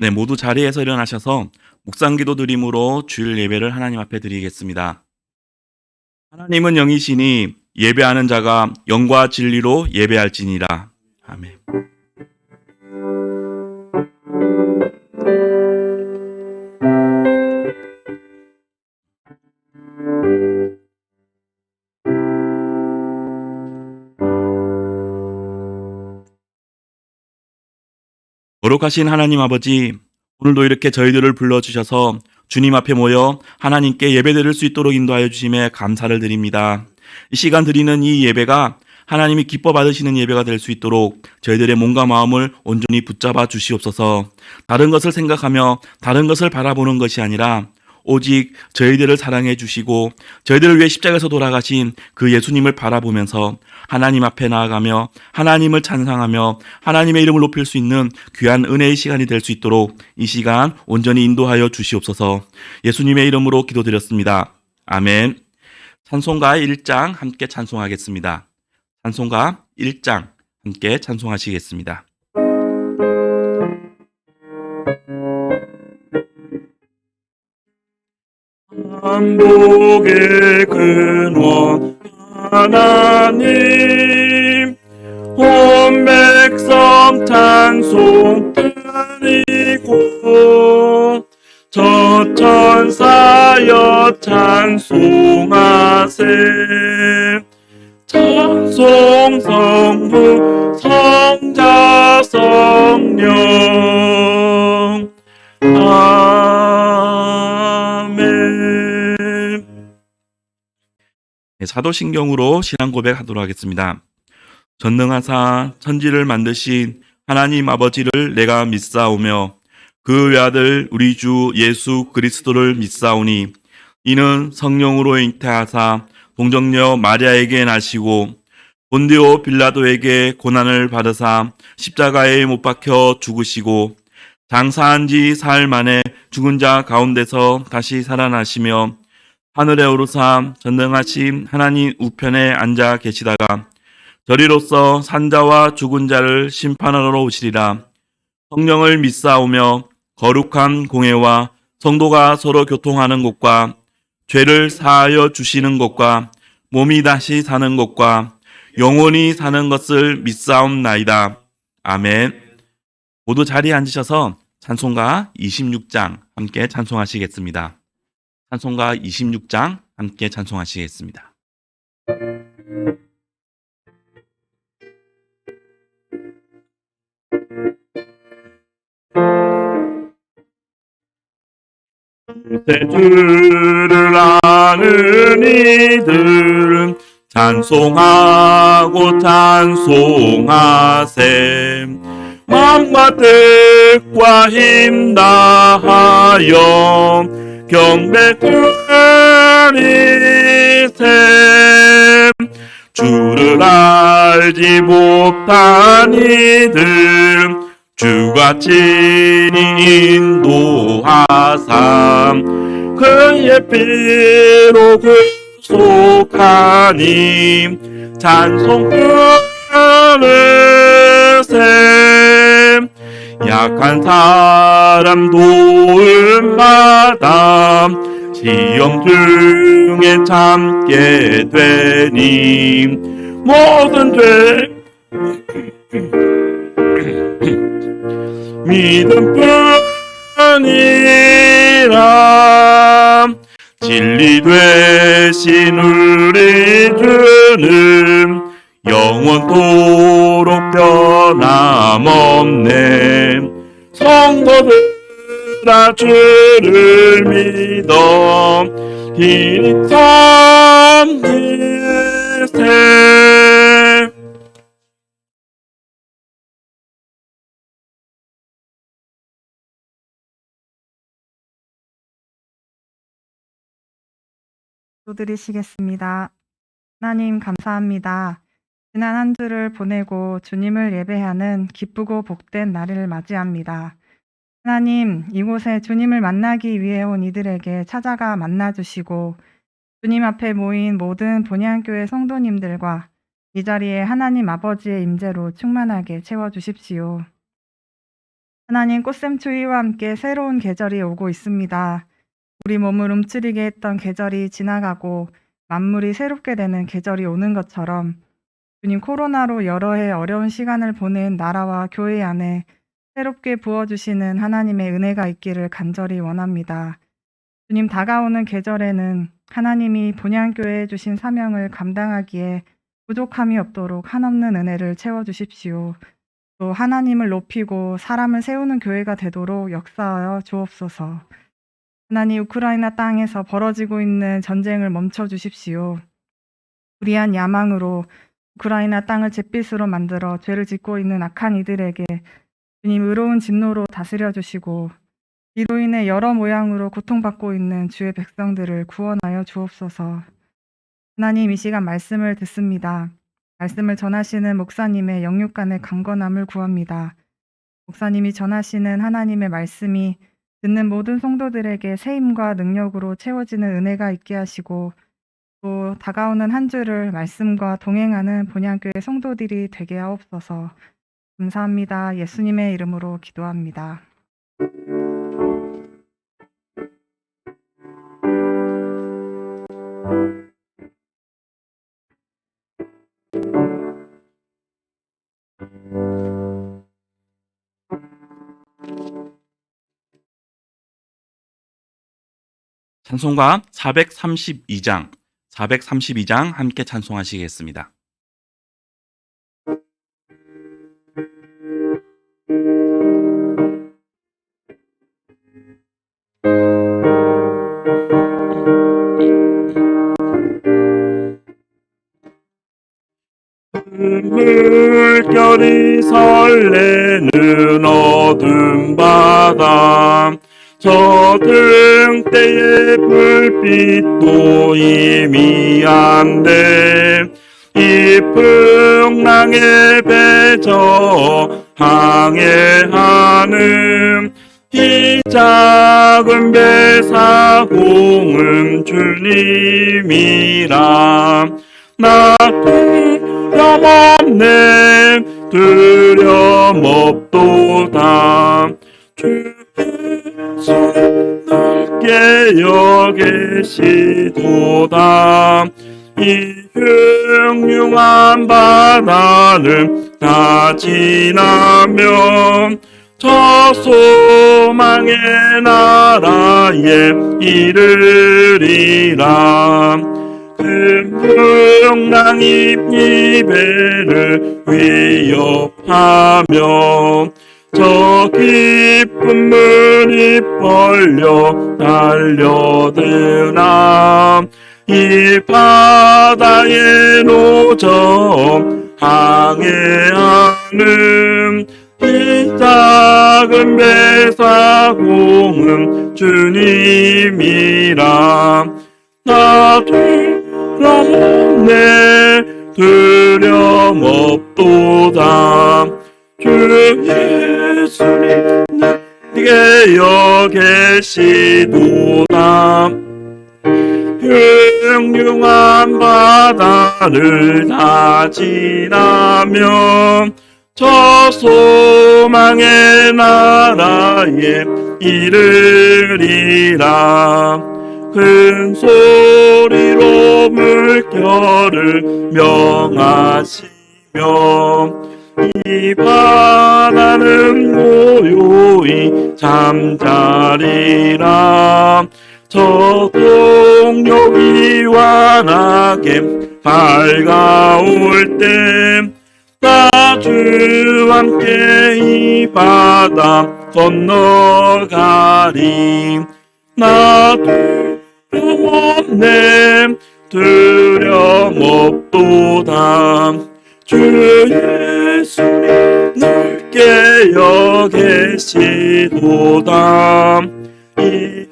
네, 모두 자리에서 일어나셔서 묵상기도 드림으로 주일 예배를 하나님 앞에 드리겠습니다. 하나님은 영이시니 예배하는 자가 영과 진리로 예배할지니라. 아멘. 거룩하신 하나님 아버지, 오늘도 이렇게 저희들을 불러주셔서 주님 앞에 모여 하나님께 예배드릴 수 있도록 인도하여 주심에 감사를 드립니다. 이 시간 드리는 이 예배가 하나님이 기뻐 받으시는 예배가 될 수 있도록 저희들의 몸과 마음을 온전히 붙잡아 주시옵소서. 다른 것을 생각하며 다른 것을 바라보는 것이 아니라 오직 저희들을 사랑해 주시고 저희들을 위해 십자가에서 돌아가신 그 예수님을 바라보면서 하나님 앞에 나아가며 하나님을 찬양하며 하나님의 이름을 높일 수 있는 귀한 은혜의 시간이 될 수 있도록 이 시간 온전히 인도하여 주시옵소서. 예수님의 이름으로 기도드렸습니다. 아멘. 찬송가 1장 함께 찬송하겠습니다. 찬송가 1장 함께 찬송하시겠습니다. 반복의 근원 하나님, 온 백성 찬송 드리고 저 천사여 찬송하세. 찬송 성부 성자 성령 아멘. 사도신경으로 신앙 고백하도록 하겠습니다. 전능하사 천지를 만드신 하나님 아버지를 내가 믿사오며 그 외아들 우리 주 예수 그리스도를 믿사오니 이는 성령으로 잉태하사 동정녀 마리아에게 나시고 본디오 빌라도에게 고난을 받으사 십자가에 못 박혀 죽으시고 장사한 지 사흘 만에 죽은 자 가운데서 다시 살아나시며 하늘에 오르사 전능하신 하나님 우편에 앉아 계시다가 저리로서 산자와 죽은 자를 심판하러 오시리라. 성령을 믿사오며 거룩한 공회와 성도가 서로 교통하는 것과 죄를 사하여 주시는 것과 몸이 다시 사는 것과 영원히 사는 것을 믿사옵나이다. 아멘. 모두 자리에 앉으셔서 찬송가 26장 함께 찬송하시겠습니다. 찬송가 26장 함께 찬송하시겠습니다. 주를 아는 이들 찬송하고 찬송하세. 마음과 뜻과 힘 다하여 경배 드리세. 주를 알지 못한 이들 주가 친히 인도하사 그의 피로 구속하니 찬송 부르세. 약한 사람 도움 받아 시험 중에 참게 되니 모든 죄 믿음뿐이라. 진리 되신 우리 주는 영원토록 변함없네. 성도들아 주를 믿어 길이 섬기세. 기도드리시겠습니다. 하나님 감사합니다. 지난 한 주를 보내고 주님을 예배하는 기쁘고 복된 날을 맞이합니다. 하나님, 이곳에 주님을 만나기 위해 온 이들에게 찾아가 만나주시고 주님 앞에 모인 모든 본향교회 성도님들과 이 자리에 하나님 아버지의 임재로 충만하게 채워주십시오. 하나님, 꽃샘추위와 함께 새로운 계절이 오고 있습니다. 우리 몸을 움츠리게 했던 계절이 지나가고 만물이 새롭게 되는 계절이 오는 것처럼 주님, 코로나로 여러 해 어려운 시간을 보낸 나라와 교회 안에 새롭게 부어주시는 하나님의 은혜가 있기를 간절히 원합니다. 주님, 다가오는 계절에는 하나님이 본향교회에 주신 사명을 감당하기에 부족함이 없도록 한없는 은혜를 채워주십시오. 또 하나님을 높이고 사람을 세우는 교회가 되도록 역사하여 주옵소서. 하나님, 우크라이나 땅에서 벌어지고 있는 전쟁을 멈춰주십시오. 불의한 야망으로 우크라이나 땅을 잿빛으로 만들어 죄를 짓고 있는 악한 이들에게 주님, 의로운 진노로 다스려 주시고 이로 인해 여러 모양으로 고통받고 있는 주의 백성들을 구원하여 주옵소서. 하나님, 이 시간 말씀을 듣습니다. 말씀을 전하시는 목사님의 영육간의 강건함을 구합니다. 목사님이 전하시는 하나님의 말씀이 듣는 모든 성도들에게 세임과 능력으로 채워지는 은혜가 있게 하시고 또 다가오는 한 주를 말씀과 동행하는 본향교회 성도들이 되게 하옵소서. 감사합니다. 예수님의 이름으로 기도합니다. 찬송가 432장 함께 찬송하시겠습니다. 물결이 설레는 어둠 바다 저등 때의 불빛도 이미 안돼 이 풍랑에 배저 항해하는 이 작은 배사공은 주님이라 나 두려움없네 두려움없도다 주 예수 넓게 여기시도다 이 흉흉한 바다를 다 지나면 저 소망의 나라에 이르리라 큰 풍랑이 이 배를 위협하며 저 깊은 물이 벌려 달려드나 이 바다의 노점 항해하는 이 작은 배사공은 주님이라 나 두려움없네 두려움없도다 주 예수님 내게 여기시도다 흉흉한 바다를 다 지나면 저 소망의 나라에 이르리라 큰 소리로 물결을 명하시며 이 바다는 고요히 잠자리라 저 동력이 환하게 밝아올 때 나 주와 함께 이 바다 건너가리 나 두려움없네 두려움없도다 주 예수님 넓게 여기시도다 이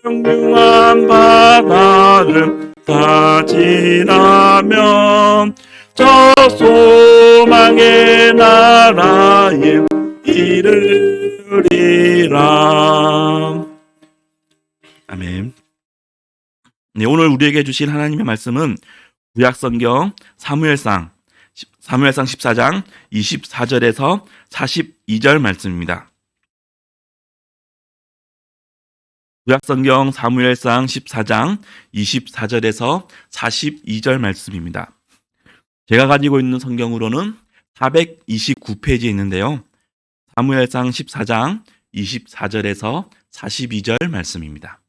흉흉한 바다를 다 지나면 저 소망의 나라에 이르리라. 아멘. 네, 오늘 우리에게 주신 하나님의 말씀은 구약성경 사무엘상 14장 24절에서 42절 말씀입니다. 구약성경 사무엘상 14장 24절에서 42절 말씀입니다. 제가 가지고 있는 성경으로는 429페이지에 있는데요. 사무엘상 14장 24절에서 42절 말씀입니다.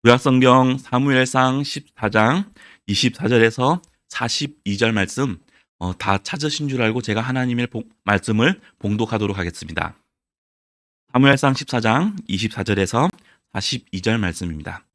구약성경 사무엘상 14장 24절에서 42절 말씀 다 찾으신 줄 알고 제가 하나님의 말씀을 봉독하도록 하겠습니다. 사무엘상 14장 24절에서 42절 말씀입니다.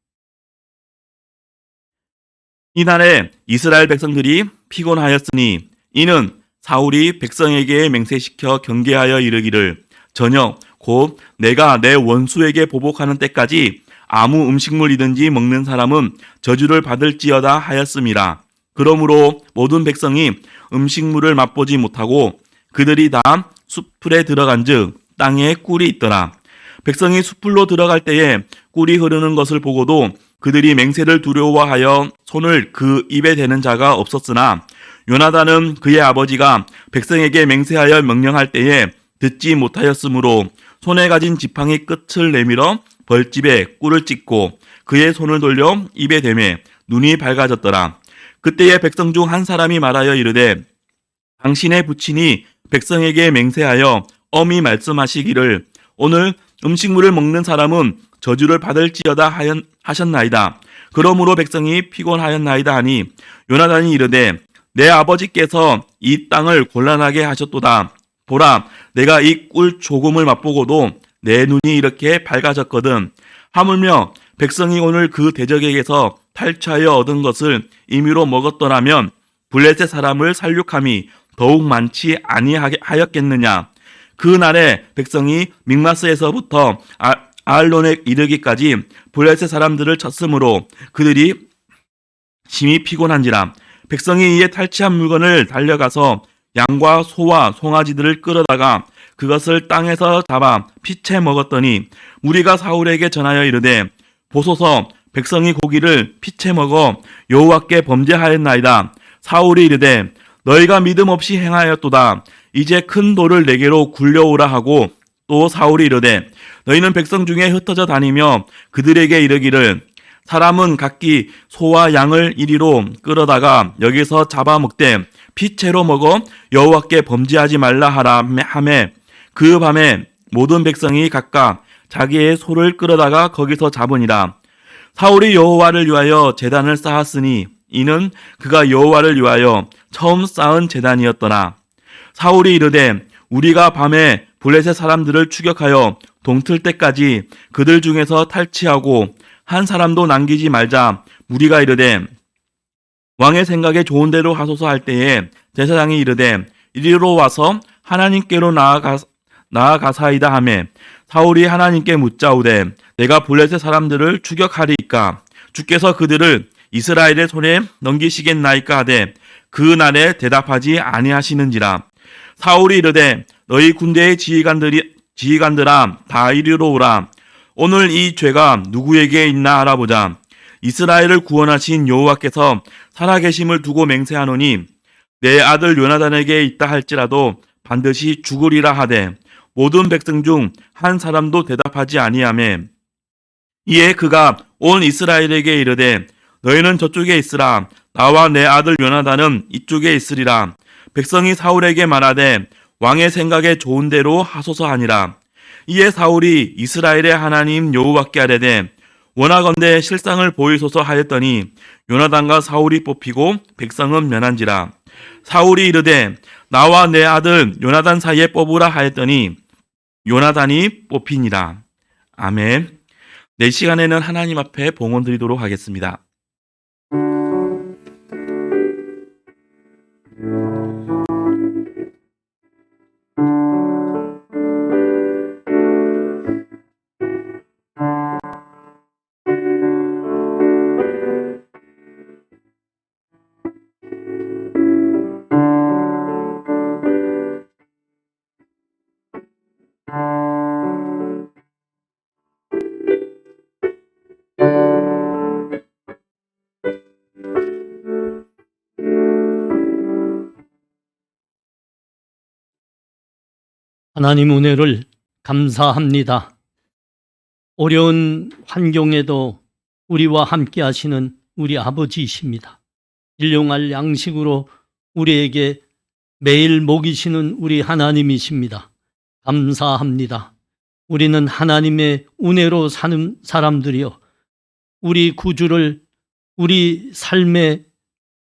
이날에 이스라엘 백성들이 피곤하였으니 이는 사울이 백성에게 맹세시켜 경계하여 이르기를 저녁 곧 내가 내 원수에게 보복하는 때까지 아무 음식물이든지 먹는 사람은 저주를 받을지어다 하였음이라. 그러므로 모든 백성이 음식물을 맛보지 못하고 그들이 다 숲풀에 들어간즉 땅에 꿀이 있더라. 백성이 숲풀로 들어갈 때에 꿀이 흐르는 것을 보고도 그들이 맹세를 두려워하여 손을 그 입에 대는 자가 없었으나 요나단은 그의 아버지가 백성에게 맹세하여 명령할 때에 듣지 못하였으므로 손에 가진 지팡이 끝을 내밀어 벌집에 꿀을 찍고 그의 손을 돌려 입에 대매 눈이 밝아졌더라. 그때에 백성 중 한 사람이 말하여 이르되 당신의 부친이 백성에게 맹세하여 엄히 말씀하시기를 오늘 음식물을 먹는 사람은 저주를 받을지어다 하셨나이다. 그러므로 백성이 피곤하였나이다 하니 요나단이 이르되 내 아버지께서 이 땅을 곤란하게 하셨도다. 보라 내가 이 꿀 조금을 맛보고도 내 눈이 이렇게 밝아졌거든. 하물며 백성이 오늘 그 대적에게서 탈취하여 얻은 것을 임의로 먹었더라면 블레셋 사람을 살육함이 더욱 많지 아니하였겠느냐. 그 날에 백성이 믹마스에서부터 아알론에 이르기까지 블레셋 사람들을 쳤으므로 그들이 심히 피곤한지라. 백성이 이에 탈취한 물건을 달려가서 양과 소와 송아지들을 끌어다가 그것을 땅에서 잡아 피채 먹었더니 무리가 사울에게 전하여 이르되 보소서 백성이 고기를 피채 먹어 여호와께 범죄하였나이다. 사울이 이르되 너희가 믿음 없이 행하였도다. 이제 큰 돌을 내게로 굴려오라 하고 또 사울이 이르되 너희는 백성 중에 흩어져 다니며 그들에게 이르기를 사람은 각기 소와 양을 이리로 끌어다가 여기서 잡아먹되 피채로 먹어 여호와께 범죄하지 말라 하라 하매 그 밤에 모든 백성이 각각 자기의 소를 끌어다가 거기서 잡으니라. 사울이 여호와를 위하여 제단을 쌓았으니 이는 그가 여호와를 위하여 처음 쌓은 제단이었더라. 사울이 이르되 우리가 밤에 블레셋 사람들을 추격하여 동틀 때까지 그들 중에서 탈취하고 한 사람도 남기지 말자. 무리가 이르되 왕의 생각에 좋은 대로 하소서 할 때에 제사장이 이르되 이리로 와서 하나님께로 나아가사이다 하매 사울이 하나님께 묻자오되 내가 블레셋 사람들을 추격하리이까 주께서 그들을 이스라엘의 손에 넘기시겠나이까 하되 그 날에 대답하지 아니하시는지라. 사울이 이르되 너희 군대의 지휘관들아 다 이리로 오라. 오늘 이 죄가 누구에게 있나 알아보자. 이스라엘을 구원하신 여호와께서 살아계심을 두고 맹세하노니 내 아들 요나단에게 있다 할지라도 반드시 죽으리라 하되 모든 백성 중 한 사람도 대답하지 아니하매 이에 그가 온 이스라엘에게 이르되 너희는 저쪽에 있으라. 나와 내 아들 요나단은 이쪽에 있으리라. 백성이 사울에게 말하되 왕의 생각에 좋은 대로 하소서 하니라. 이에 사울이 이스라엘의 하나님 여호와께 아뢰되 원하건대 실상을 보이소서 하였더니 요나단과 사울이 뽑히고 백성은 면한지라. 사울이 이르되 나와 내 아들 요나단 사이에 뽑으라 하였더니 요나단이 뽑히니라. 아멘. 내 시간에는 하나님 앞에 봉헌 드리도록 하겠습니다. 하나님 은혜를 감사합니다. 어려운 환경에도 우리와 함께 하시는 우리 아버지이십니다. 일용할 양식으로 우리에게 매일 먹이시는 우리 하나님이십니다. 감사합니다. 우리는 하나님의 은혜로 사는 사람들이요, 우리 구주를 우리 삶의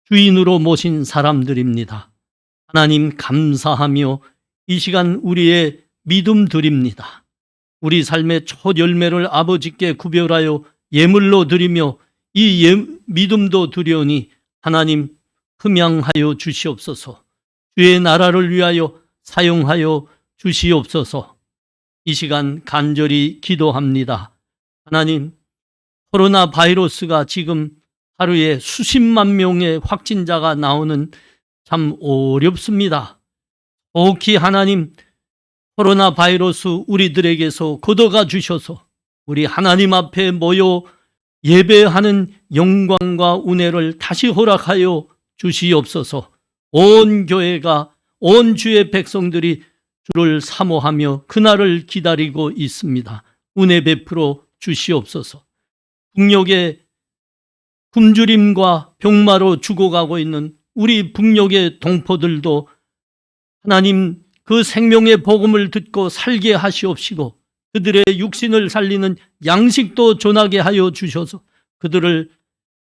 주인으로 모신 사람들입니다. 하나님 감사하며 이 시간 우리의 믿음 드립니다. 우리 삶의 첫 열매를 아버지께 구별하여 예물로 드리며 이 믿음도 드려오니 하나님 흠양하여 주시옵소서. 주의 나라를 위하여 사용하여 주시옵소서. 이 시간 간절히 기도합니다. 하나님, 코로나 바이러스가 지금 하루에 수십만 명의 확진자가 나오는 참 어렵습니다. 혹히 하나님, 코로나 바이러스 우리들에게서 걷어가 주셔서 우리 하나님 앞에 모여 예배하는 영광과 은혜를 다시 허락하여 주시옵소서. 온 교회가, 온 주의 백성들이 주를 사모하며 그날을 기다리고 있습니다. 은혜 베풀어 주시옵소서. 북녘의 굶주림과 병마로 죽어가고 있는 우리 북녘의 동포들도 하나님 그 생명의 복음을 듣고 살게 하시옵시고 그들의 육신을 살리는 양식도 전하게 하여 주셔서 그들을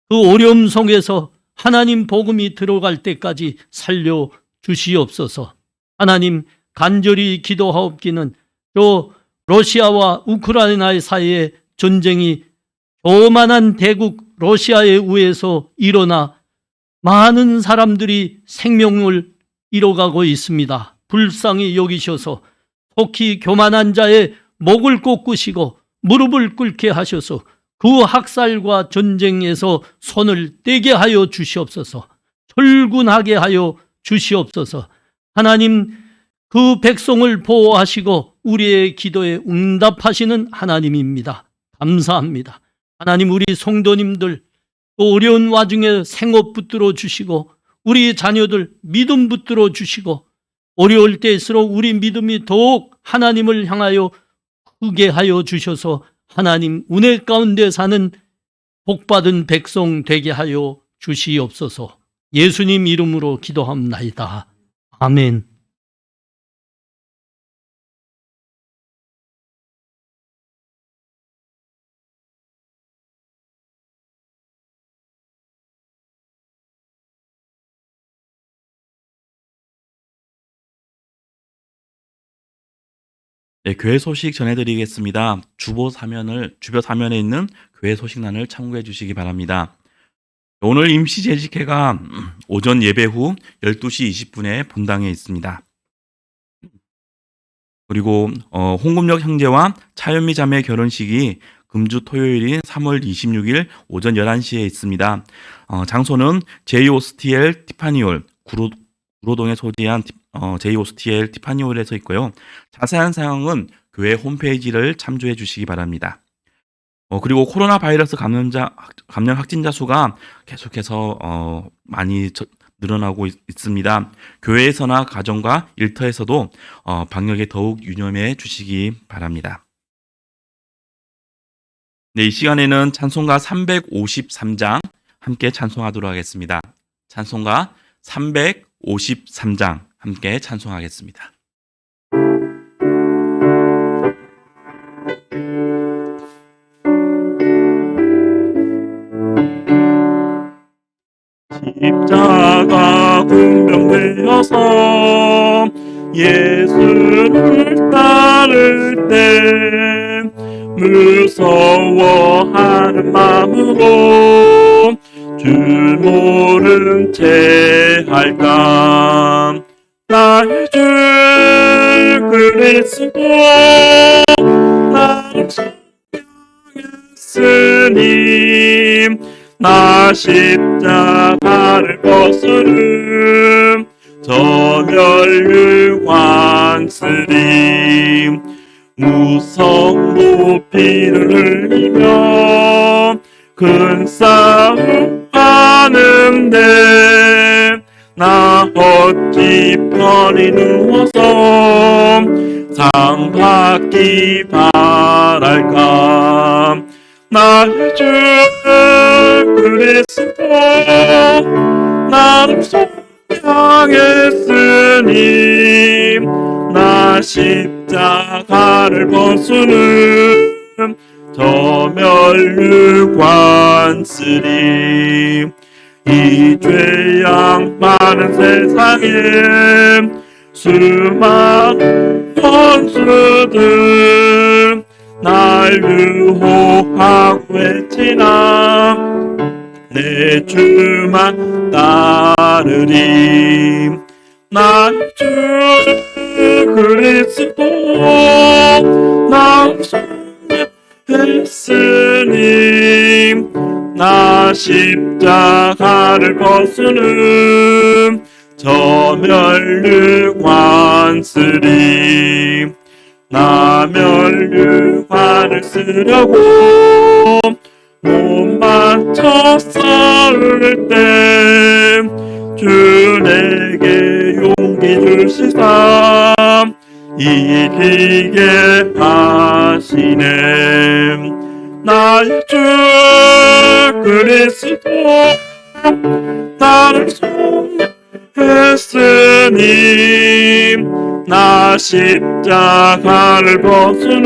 그 어려움 속에서 하나님 복음이 들어갈 때까지 살려 주시옵소서. 하나님 간절히 기도하옵기는 또 러시아와 우크라이나의 사이에 전쟁이 조만한 대국 러시아에 의해서 일어나 많은 사람들이 생명을 잃어가고 있습니다. 불쌍히 여기셔서 혹히 교만한 자의 목을 꺾으시고 무릎을 꿇게 하셔서 그 학살과 전쟁에서 손을 떼게 하여 주시옵소서. 철군하게 하여 주시옵소서. 하나님 그 백성을 보호하시고 우리의 기도에 응답하시는 하나님입니다. 감사합니다. 하나님 우리 성도님들 또 어려운 와중에 생업 붙들어 주시고 우리 자녀들 믿음 붙들어 주시고 어려울 때일수록 우리 믿음이 더욱 하나님을 향하여 크게 하여 주셔서 하나님 은혜 가운데 사는 복받은 백성 되게 하여 주시옵소서. 예수님 이름으로 기도합나이다. 아멘. 네, 교회 소식 전해드리겠습니다. 주보 사면에 있는 교회 소식란을 참고해 주시기 바랍니다. 오늘 임시재직회가 오전 예배 후 12시 20분에 본당에 있습니다. 그리고 홍금역 형제와 차현미 자매 결혼식이 금주 토요일인 3월 26일 오전 11시에 있습니다. 장소는 제이오스티엘 티파니홀 구로동에 소재한 제이오스티엘 티파니홀에서 있고요. 자세한 사항은 교회 홈페이지를 참조해 주시기 바랍니다. 그리고 코로나 바이러스 감염 확진자 수가 계속해서 많이 늘어나고 있습니다. 교회에서나 가정과 일터에서도 방역에 더욱 유념해 주시기 바랍니다. 네, 이 시간에는 찬송가 353장 함께 찬송하도록 하겠습니다. 찬송가 353장 함께 찬송하겠습니다. 십자가 군병되어서 예수를 따를 때 무서워하는 마음으로 줄 모른 채 할까. 나의 주 그리스도 나를 사랑했으니 나 십자가를 거스름 저 멸류관 쓰리 무성 높이를 흘리며 큰 싸움 하는데 나 어찌 편히 누워서 상 받기 바랄까. 나의 주 그리스도 나를 속량했으니 나 십자가를 벗으는 저 멸류관 쓰리. 이 죄악 많은 세상에 수많은 원수들 날 유혹하고 외치나 내 주만 따르리. 나의 주 그리스도 나를 속량했으니 나 십자가를 벗으는 저 멸류관 쓰리. 나 멸류관을 쓰려고 몸 바쳐 싸울 때 주 내게 용기 주시사 이기게 하시네. 나의 주 그리스도 나를 속량했으니 나 십자가를 벗으는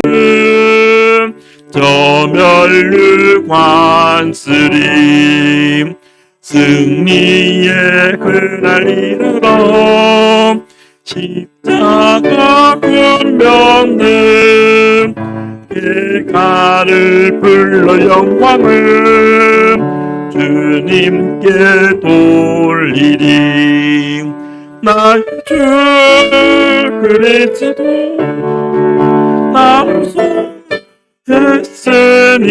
저 멸류관 쓰리. 승리의 그날 이르러 십자가 군병들 대가를 불러 영광을 주님께 돌리리. 나의 주 그리스도 나를 속했으니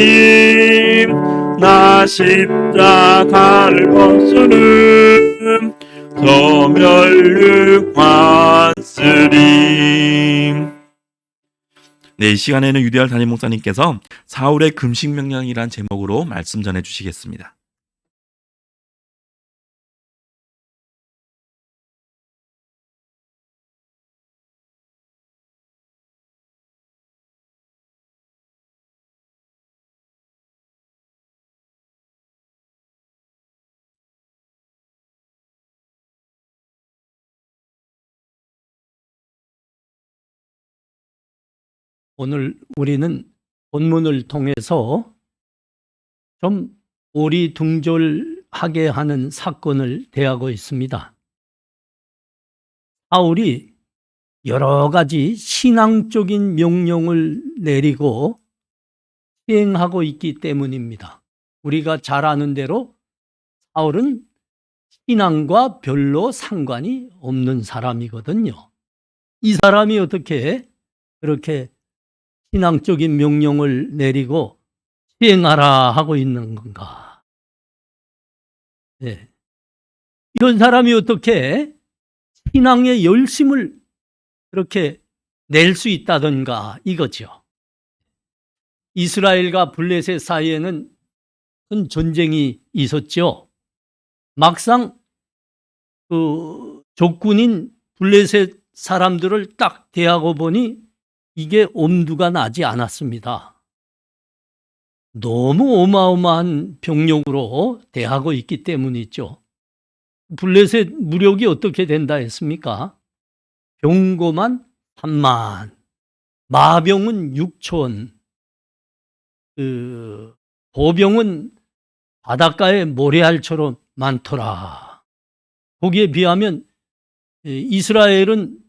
나 십자가를 벗으는 저 멸류관 쓰리. 네, 이 시간에는 유대할 담임 목사님께서 사울의 금식 명령이란 제목으로 말씀 전해 주시겠습니다. 오늘 우리는 본문을 통해서 좀 오리둥절하게 하는 사건을 대하고 있습니다. 사울이 여러 가지 신앙적인 명령을 내리고 시행하고 있기 때문입니다. 우리가 잘 아는 대로 사울은 신앙과 별로 상관이 없는 사람이거든요. 이 사람이 어떻게 그렇게 신앙적인 명령을 내리고 시행하라 하고 있는 건가? 네. 이런 사람이 어떻게 신앙의 열심을 그렇게 낼 수 있다던가 이거죠. 이스라엘과 블레셋 사이에는 큰 전쟁이 있었죠. 막상 그 적군인 블레셋 사람들을 딱 대하고 보니 이게 엄두가 나지 않았습니다. 너무 어마어마한 병력으로 대하고 있기 때문이죠. 블레셋 무력이 어떻게 된다 했습니까? 병거만 3만, 마병은 6천, 보병은 바닷가에 모래알처럼 많더라. 거기에 비하면 이스라엘은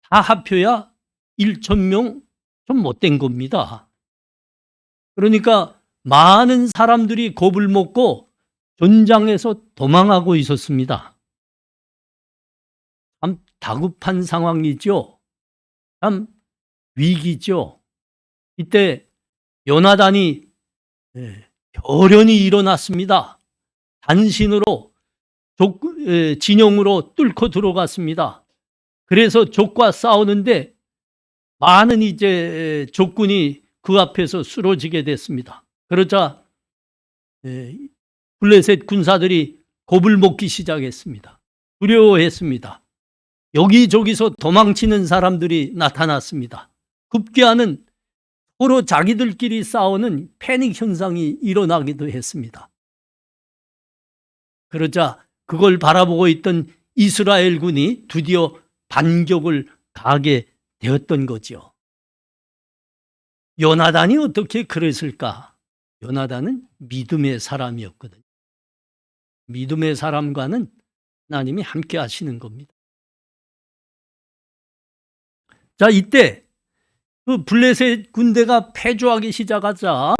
다 합쳐야 1,000명 좀 못된 겁니다. 그러니까 많은 사람들이 겁을 먹고 전장에서 도망하고 있었습니다. 참 다급한 상황이죠. 참 위기죠. 이때 요나단이 결연히 일어났습니다. 단신으로 진영으로 뚫고 들어갔습니다. 그래서 적과 싸우는데 많은 이제 적군이 그 앞에서 쓰러지게 됐습니다. 그러자 블레셋 군사들이 겁을 먹기 시작했습니다. 두려워했습니다. 여기저기서 도망치는 사람들이 나타났습니다. 급기야는 서로 자기들끼리 싸우는 패닉 현상이 일어나기도 했습니다. 그러자 그걸 바라보고 있던 이스라엘 군이 드디어 반격을 가하게 되었던 거죠. 요나단이 어떻게 그랬을까? 요나단은 믿음의 사람이었거든요. 믿음의 사람과는 하나님이 함께 하시는 겁니다. 자, 이때 그 블레셋 군대가 패주하기 시작하자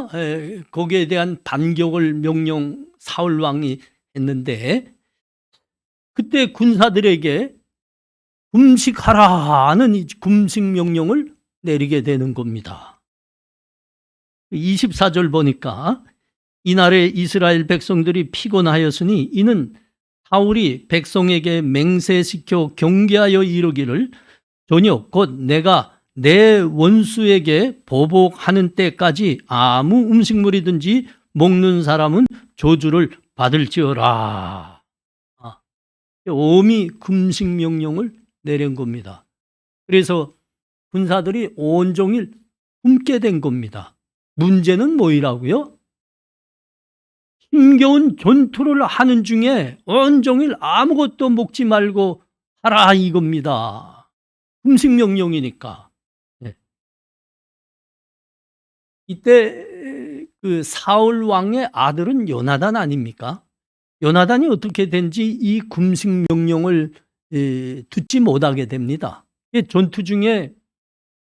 거기에 대한 반격을 명령 사울 왕이 했는데, 그때 군사들에게 금식하라는 이 금식 명령을 내리게 되는 겁니다. 24절 보니까 이날에 이스라엘 백성들이 피곤하였으니 이는 사울이 백성에게 맹세시켜 경계하여 이르기를 저녁 곧 내가 내 원수에게 보복하는 때까지 아무 음식물이든지 먹는 사람은 저주를 받을지어라. 엄히 금식 명령을 내린 겁니다. 그래서 군사들이 온종일 굶게 된 겁니다. 문제는 뭐이라고요? 힘겨운 전투를 하는 중에 온종일 아무것도 먹지 말고 하라 이겁니다. 금식 명령이니까. 네. 이때 그 사울 왕의 아들은 요나단 아닙니까? 요나단이 어떻게 된지 이 금식 명령을 듣지 못하게 됩니다. 전투 중에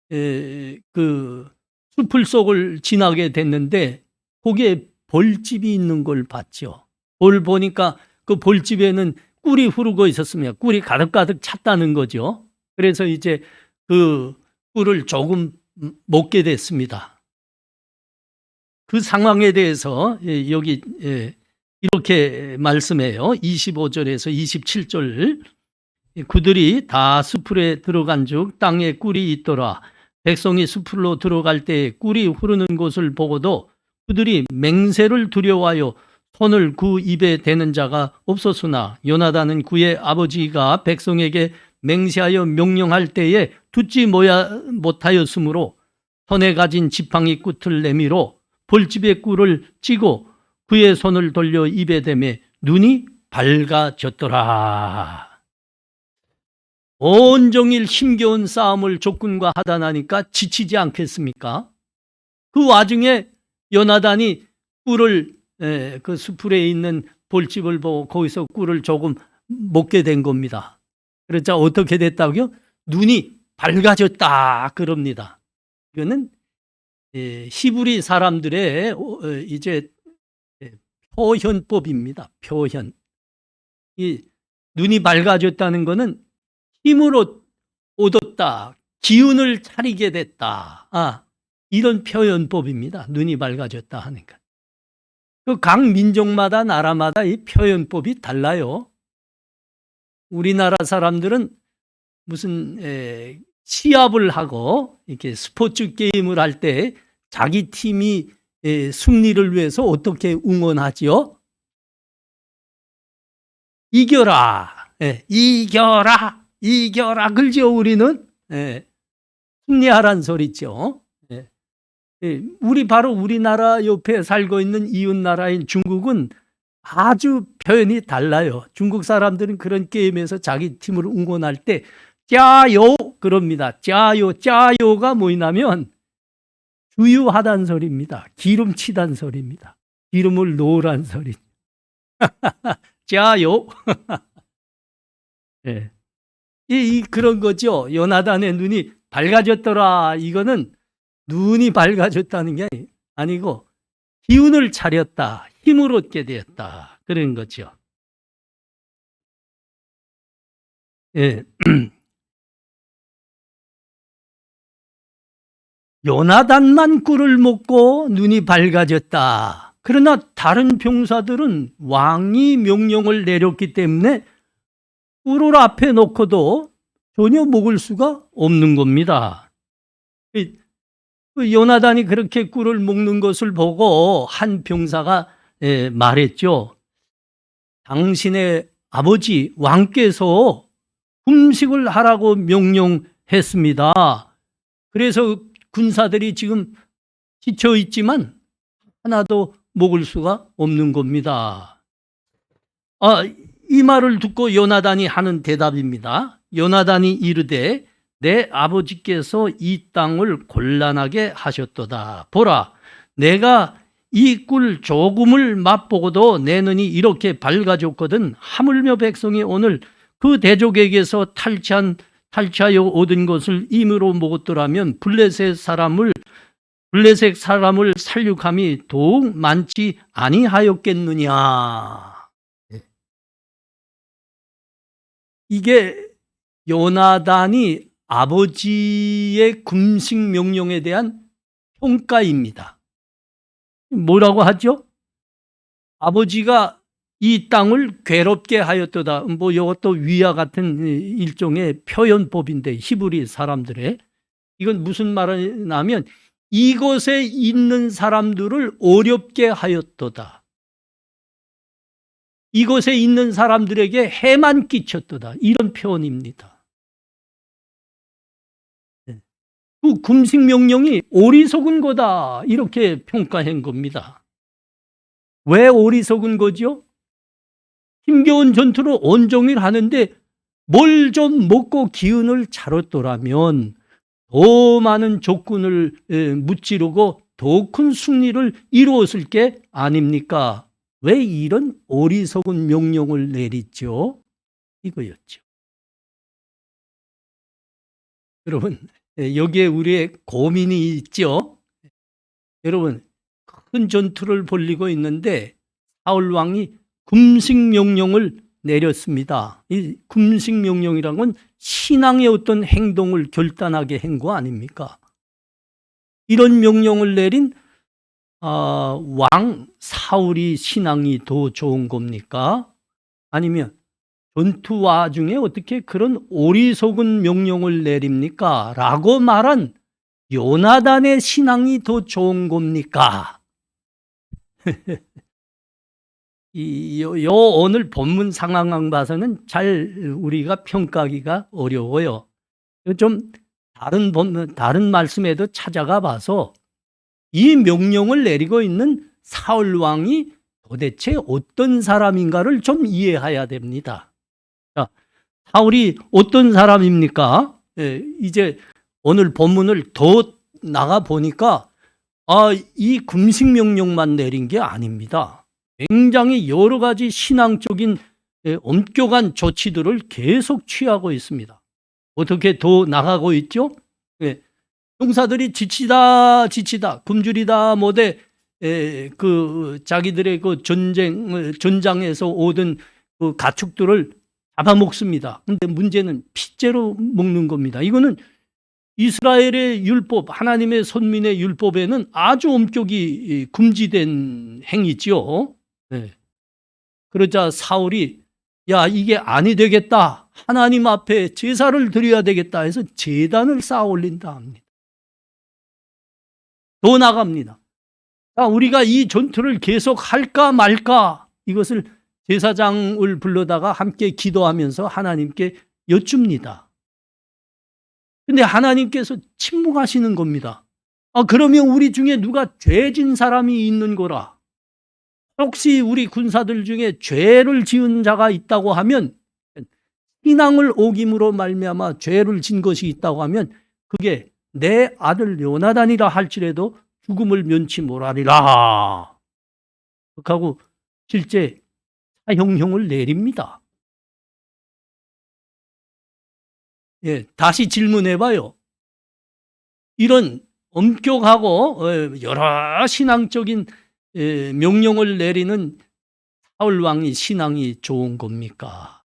그 숲을 속을 지나게 됐는데 거기에 벌집이 있는 걸 봤죠. 그걸 보니까 그 벌집에는 꿀이 흐르고 있었으며 꿀이 가득가득 찼다는 거죠. 그래서 이제 그 꿀을 조금 먹게 됐습니다. 그 상황에 대해서 여기 이렇게 말씀해요. 25절에서 27절. 그들이 다 숲에 들어간 즉 땅에 꿀이 있더라. 백성이 숲으로 들어갈 때 꿀이 흐르는 곳을 보고도 그들이 맹세를 두려워하여 손을 그 입에 대는 자가 없었으나 요나단은 그의 아버지가 백성에게 맹세하여 명령할 때에 듣지 못하였으므로 손에 가진 지팡이 끝을 내밀어 벌집의 꿀을 찌고 그의 손을 돌려 입에 대매 눈이 밝아졌더라. 온종일 힘겨운 싸움을 적군과 하다 나니까 지치지 않겠습니까? 그 와중에 요나단이 꿀을 그 수풀에 있는 벌집을 보고 거기서 꿀을 조금 먹게 된 겁니다. 그러자 어떻게 됐다고요? 눈이 밝아졌다 그럽니다. 이거는 히브리 사람들의 이제 표현법입니다. 표현. 이 눈이 밝아졌다는 것은 힘을 얻었다, 기운을 차리게 됐다. 이런 표현법입니다. 눈이 밝아졌다 하니까. 그 각 민족마다 나라마다 이 표현법이 달라요. 우리나라 사람들은 무슨 시합을 하고 이렇게 스포츠 게임을 할 때 자기 팀이 승리를 위해서 어떻게 응원하지요? 이겨라, 이겨라, 이겨라 그러죠. 우리는 승리하란 소리죠. 바로 우리나라 옆에 살고 있는 이웃 나라인 중국은 아주 표현이 달라요. 중국 사람들은 그런 게임에서 자기 팀을 응원할 때 짜요 그럽니다. 짜요. 짜요가 뭐냐면 주유하단 소리입니다. 기름치단 소리입니다. 기름을 넣으란 소리. 짜요. 네. 그런 거죠. 요나단의 눈이 밝아졌더라. 이거는 눈이 밝아졌다는 게 아니고 기운을 차렸다. 힘을 얻게 되었다. 그런 거죠. 예. 요나단만 꿀을 먹고 눈이 밝아졌다. 그러나 다른 병사들은 왕이 명령을 내렸기 때문에 꿀을 앞에 놓고도 전혀 먹을 수가 없는 겁니다. 요나단이 그렇게 꿀을 먹는 것을 보고 한 병사가 말했죠. 당신의 아버지 왕께서 금식을 하라고 명령했습니다. 그래서 군사들이 지금 지쳐 있지만 하나도 먹을 수가 없는 겁니다. 이 말을 듣고 요나단이 하는 대답입니다. 요나단이 이르되 내 아버지께서 이 땅을 곤란하게 하셨도다. 보라, 내가 이 꿀 조금을 맛보고도 내 눈이 이렇게 밝아졌거든. 하물며 백성이 오늘 그 대족에게서 탈취하여 얻은 것을 임으로 먹었더라면 블레셋 사람을 살육함이 더욱 많지 아니하였겠느냐. 이게 요나단이 아버지의 금식 명령에 대한 평가입니다. 뭐라고 하죠? 아버지가 이 땅을 괴롭게 하였도다. 이것도 위와 같은 일종의 표현법인데 히브리 사람들의 이건 무슨 말이냐면 이곳에 있는 사람들을 어렵게 하였도다. 이곳에 있는 사람들에게 해만 끼쳤도다. 이런 표현입니다. 그 금식 명령이 어리석은 거다. 이렇게 평가한 겁니다. 왜 어리석은 거죠? 힘겨운 전투를 온종일 하는데 뭘 좀 먹고 기운을 차렸더라면 더 많은 적군을 무찌르고 더 큰 승리를 이루었을 게 아닙니까? 왜 이런 어리석은 명령을 내리죠? 이거였죠. 여러분, 여기에 우리의 고민이 있죠. 여러분, 큰 전투를 벌이고 있는데 사울 왕이 금식 명령을 내렸습니다. 이 금식 명령이란 건 신앙의 어떤 행동을 결단하게 한 거 아닙니까? 이런 명령을 내린 왕 사울이 신앙이 더 좋은 겁니까? 아니면 전투 와중에 어떻게 그런 어리석은 명령을 내립니까? 라고 말한 요나단의 신앙이 더 좋은 겁니까? 오늘 본문 상황 봐서는 잘 우리가 평가하기가 어려워요. 좀 다른 말씀에도 찾아가 봐서 이 명령을 내리고 있는 사울 왕이 도대체 어떤 사람인가를 좀 이해해야 됩니다. 자, 사울이 어떤 사람입니까? 이제 오늘 본문을 더 나가 보니까 이 금식 명령만 내린 게 아닙니다. 굉장히 여러 가지 신앙적인 엄격한 조치들을 계속 취하고 있습니다. 어떻게 더 나가고 있죠? 용사들이 지치다 굶주리다 못해 자기들의 그 전장에서 얻은 그 가축들을 잡아먹습니다. 근데 문제는 핏째로 먹는 겁니다. 이거는 이스라엘의 율법, 하나님의 선민의 율법에는 아주 엄격히 금지된 행위죠. 그러자 사울이 이게 아니 되겠다. 하나님 앞에 제사를 드려야 되겠다 해서 제단을 쌓아 올린다 합니다. 더 나갑니다. 우리가 이 전투를 계속 할까 말까 이것을 제사장을 불러다가 함께 기도하면서 하나님께 여쭙니다. 근데 하나님께서 침묵하시는 겁니다. 그러면 우리 중에 누가 죄진 사람이 있는 거라. 혹시 우리 군사들 중에 죄를 지은 자가 있다고 하면 신앙을 어김으로 말미암아 죄를 진 것이 있다고 하면 그게 내 아들 요나단이라 할지라도 죽음을 면치 못하리라. 하고 실제 사형형을 내립니다. 다시 질문해봐요. 이런 엄격하고 여러 신앙적인 명령을 내리는 사울 왕이 신앙이 좋은 겁니까?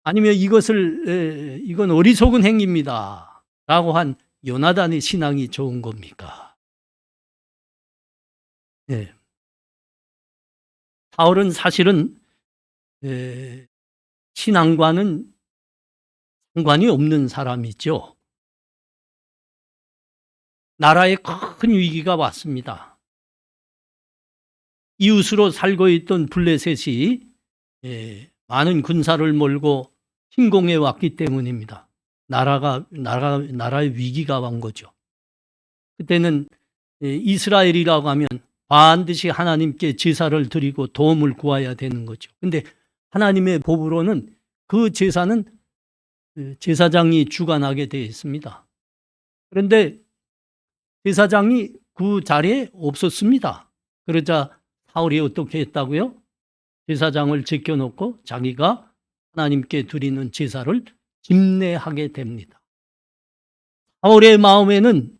아니면 이건 어리석은 행위입니다 라고 한 요나단의 신앙이 좋은 겁니까? 사울은 사실은 신앙과는 상관이 없는 사람이죠. 나라에 큰 위기가 왔습니다. 이웃으로 살고 있던 블레셋이 많은 군사를 몰고 침공해 왔기 때문입니다. 나라의 위기가 온 거죠. 그때는 이스라엘이라고 하면 반드시 하나님께 제사를 드리고 도움을 구해야 되는 거죠. 근데 하나님의 법으로는 그 제사는 제사장이 주관하게 되어 있습니다. 그런데 제사장이 그 자리에 없었습니다. 그러자 사울이 어떻게 했다고요? 제사장을 제껴놓고 자기가 하나님께 드리는 제사를 집례하게 됩니다. 사울의 마음에는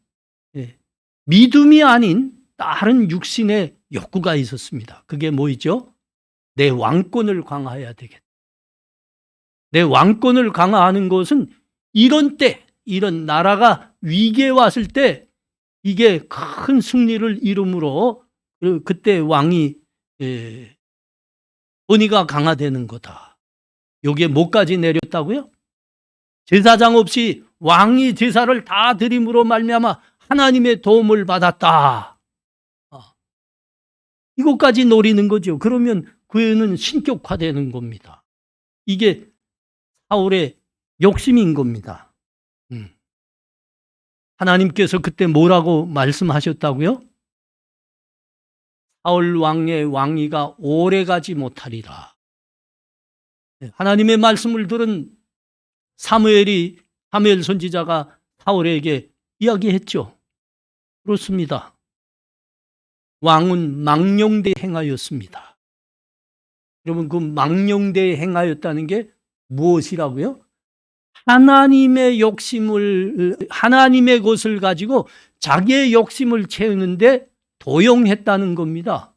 믿음이 아닌 다른 육신의 욕구가 있었습니다. 그게 뭐이죠? 내 왕권을 강화해야 되겠다. 내 왕권을 강화하는 것은 이런 때, 이런 나라가 위기에 왔을 때 이게 큰 승리를 이루므로 그때 왕이 권위가 강화되는 거다. 여기에 뭐까지 내렸다고요? 제사장 없이 왕이 제사를 다 드림으로 말미암아 하나님의 도움을 받았다. 이것까지 노리는 거죠. 그러면 그는 신격화되는 겁니다. 이게 사울의 욕심인 겁니다. 하나님께서 그때 뭐라고 말씀하셨다고요? 사울 왕의 왕위가 오래가지 못하리라. 하나님의 말씀을 들은 사무엘 선지자가 사울에게 이야기했죠. 그렇습니다. 왕은 망령되이 행하였습니다. 여러분, 그 망령되이 행하였다는 게 무엇이라고요? 하나님의 것을 가지고 자기의 욕심을 채우는데 도용했다는 겁니다.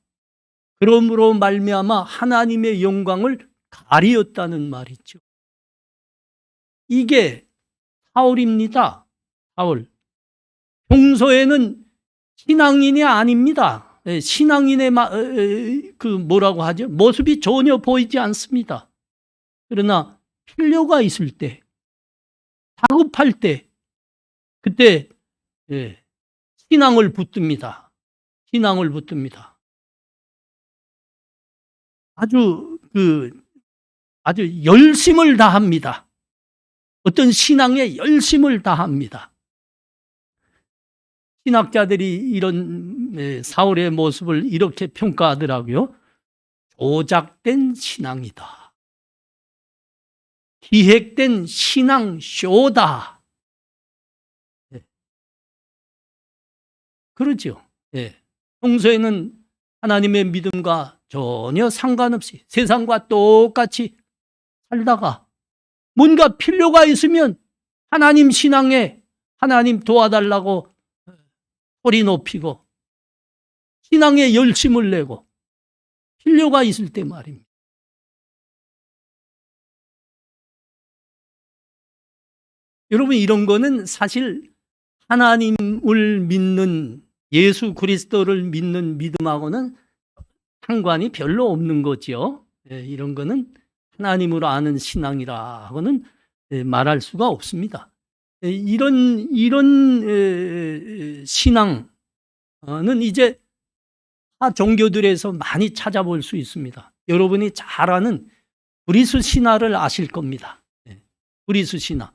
그러므로 말미암아 하나님의 영광을 가리었다는 말이죠. 이게 사울입니다. 사울. 평소에는 신앙인이 아닙니다. 신앙인의 뭐라고 하죠? 모습이 전혀 보이지 않습니다. 그러나 필요가 있을 때, 다급할 때, 그때 신앙을 붙듭니다. 신앙을 붙듭니다. 아주 열심을 다합니다. 어떤 신앙에 열심을 다합니다. 신학자들이 이런 사울의 모습을 이렇게 평가하더라고요. 조작된 신앙이다. 기획된 신앙 쇼다. 그러죠. 평소에는 하나님의 믿음과 전혀 상관없이 세상과 똑같이 살다가 뭔가 필요가 있으면 하나님 신앙에 하나님 도와달라고 소리 높이고 신앙에 열심을 내고 필요가 있을 때 말입니다. 여러분, 이런 거는 사실 하나님을 믿는, 예수 그리스도를 믿는 믿음하고는 상관이 별로 없는 거죠. 이런 거는 하나님으로 아는 신앙이라고는 말할 수가 없습니다. 이런 신앙은 이제 타 종교들에서 많이 찾아볼 수 있습니다. 여러분이 잘 아는 브리스 신화를 아실 겁니다. 브리스 신화.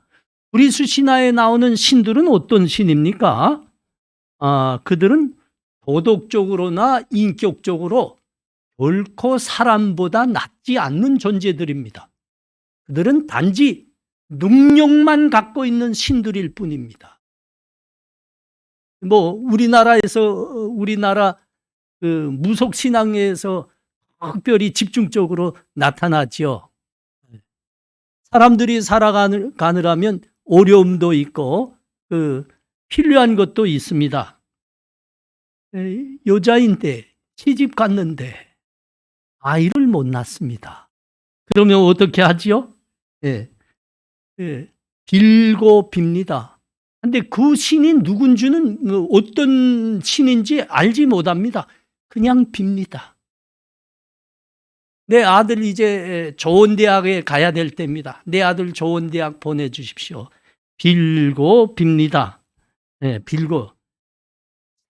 브리스 신화에 나오는 신들은 어떤 신입니까? 그들은 도덕적으로나 인격적으로 결코 사람보다 낫지 않는 존재들입니다. 그들은 단지 능력만 갖고 있는 신들일 뿐입니다. 우리나라 그 무속 신앙에서 특별히 집중적으로 나타나죠. 사람들이 살아가느라면 어려움도 있고 필요한 것도 있습니다. 여자인데 시집 갔는데 아이를 못 낳습니다. 그러면 어떻게 하지요? 빌고 빕니다. 근데 그 신이 누군지는 어떤 신인지 알지 못합니다. 그냥 빕니다. 내 아들 이제 좋은 대학에 가야 될 때입니다. 내 아들 좋은 대학 보내주십시오. 빌고 빕니다. 빌고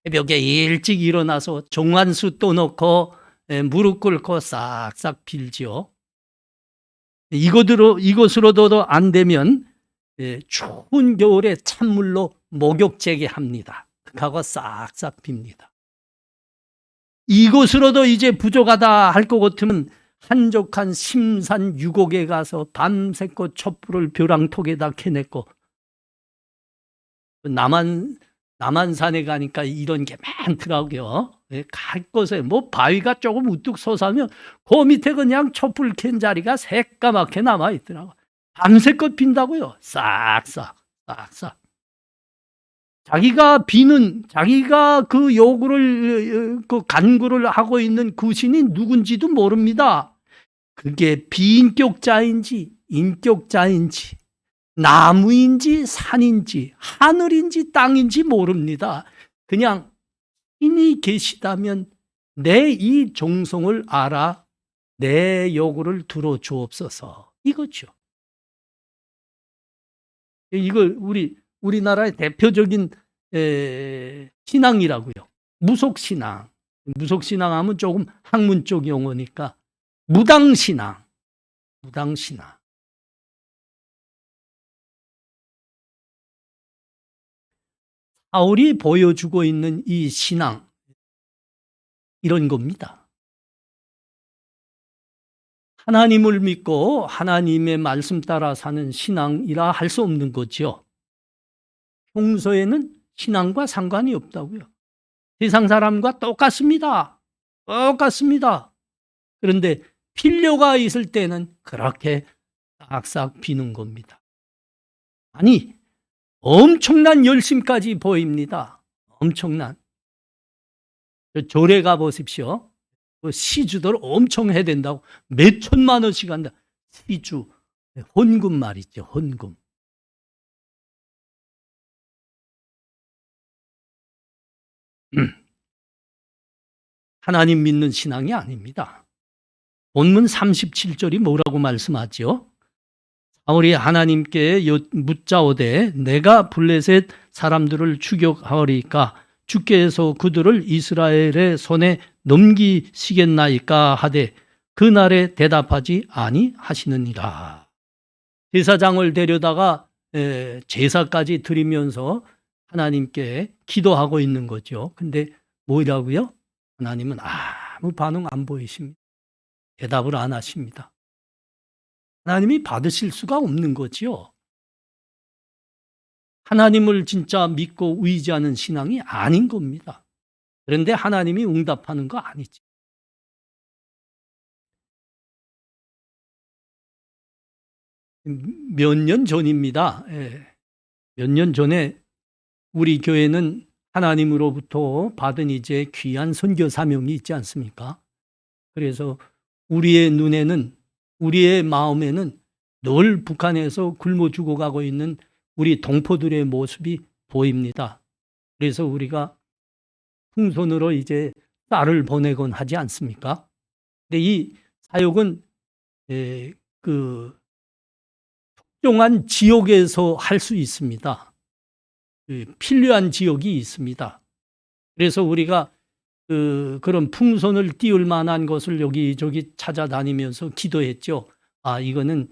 새벽에 일찍 일어나서 정환수 떠놓고 무릎 꿇고 싹싹 빌지요. 이것으로도 안 되면 추운 겨울에 찬물로 목욕제게 합니다. 하고 싹싹 빕니다. 이것으로도 이제 부족하다 할 것 같으면 한적한 심산 유곡에 가서 밤새껏 촛불을 벼랑톡에다 켜냈고, 남한산에 가니까 이런 게 많더라고요. 갈 곳에 뭐 바위가 조금 우뚝 솟아면 그 밑에 그냥 촛불 켠 자리가 새까맣게 남아있더라고요. 밤새껏 빈다고요. 싹싹. 자기가 그 요구를, 그 간구를 하고 있는 그 신이 누군지도 모릅니다. 그게 비인격자인지 인격자인지 나무인지 산인지 하늘인지 땅인지 모릅니다. 그냥 신이 계시다면 내 이 종성을 알아 내 요구를 들어주옵소서, 이거죠. 이걸 우리나라의 대표적인 신앙이라고요. 무속신앙. 무속신앙하면 조금 학문 쪽 용어니까 무당신앙. 사울이 보여주고 있는 이 신앙, 이런 겁니다. 하나님을 믿고 하나님의 말씀 따라 사는 신앙이라 할 수 없는 거죠. 평소에는 신앙과 상관이 없다고요. 세상 사람과 똑같습니다. 그런데 필요가 있을 때는 그렇게 싹싹 비는 겁니다. 아니, 엄청난 열심까지 보입니다. 엄청난. 절에 가보십시오. 시주들 엄청 해야 된다고 몇 천만 원씩 한다. 시주, 헌금 말이죠. 헌금. 하나님 믿는 신앙이 아닙니다. 본문 37절이 뭐라고 말씀하죠? 사울이 하나님께 묻자오되 내가 블레셋 사람들을 추격하리까 주께서 그들을 이스라엘의 손에 넘기시겠나이까 하되 그날에 대답하지 아니하시느니라. 제사장을 데려다가 제사까지 드리면서 하나님께 기도하고 있는 거죠. 근데 뭐라고요? 하나님은 아무 반응 안 보이십니다. 대답을 안 하십니다. 하나님이 받으실 수가 없는 거지요. 하나님을 진짜 믿고 의지하는 신앙이 아닌 겁니다. 그런데 하나님이 응답하는 거 아니지. 몇 년 전입니다. 몇 년 전에 우리 교회는 하나님으로부터 받은 이제 귀한 선교 사명이 있지 않습니까? 그래서 우리의 눈에는, 우리의 마음에는 늘 북한에서 굶어 죽어가고 있는 우리 동포들의 모습이 보입니다. 그래서 우리가 풍선으로 이제 쌀을 보내곤 하지 않습니까? 근데 이 사역은 그 특정한 지역에서 할 수 있습니다. 필요한 지역이 있습니다. 그래서 우리가 그런 풍선을 띄울 만한 것을 여기저기 찾아다니면서 기도했죠. 이거는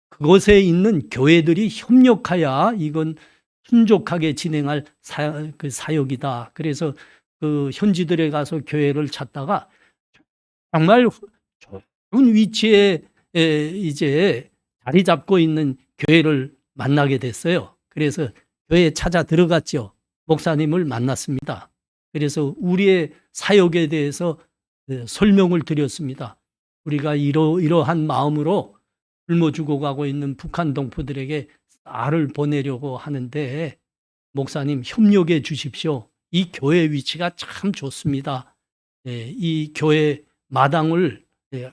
그곳에 있는 교회들이 협력하여 이건 순족하게 진행할 사역이다. 그래서 그 현지들에 가서 교회를 찾다가 정말 좋은 위치에 이제 자리 잡고 있는 교회를 만나게 됐어요. 그래서 교회에 찾아 들어갔죠. 목사님을 만났습니다. 그래서 우리의 사역에 대해서 설명을 드렸습니다. 우리가 이러한 마음으로 굶어 죽어가고 있는 북한 동포들에게 쌀을 보내려고 하는데 목사님 협력해 주십시오. 이 교회 위치가 참 좋습니다. 이 교회 마당을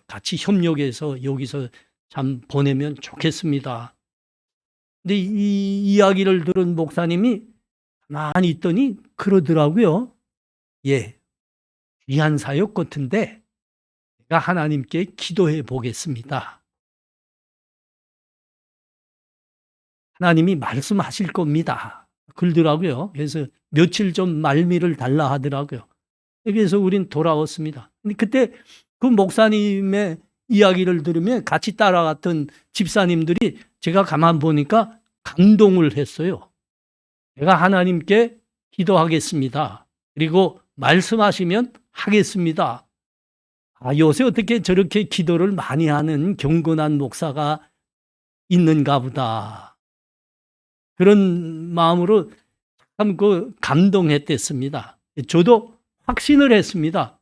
같이 협력해서 여기서 참 보내면 좋겠습니다. 근데 이 이야기를 들은 목사님이 가만히 있더니 그러더라고요. 귀한 사역 같은데 제가 하나님께 기도해 보겠습니다. 하나님이 말씀하실 겁니다. 그러더라고요. 그래서 며칠 좀 말미를 달라 하더라고요. 그래서 우린 돌아왔습니다. 근데 그때 그 목사님의 이야기를 들으면 같이 따라갔던 집사님들이 제가 가만 보니까 감동을 했어요. 제가 하나님께 기도하겠습니다. 그리고 말씀하시면 하겠습니다. 요새 어떻게 저렇게 기도를 많이 하는 경건한 목사가 있는가 보다. 그런 마음으로 참 감동했댔습니다. 저도 확신을 했습니다.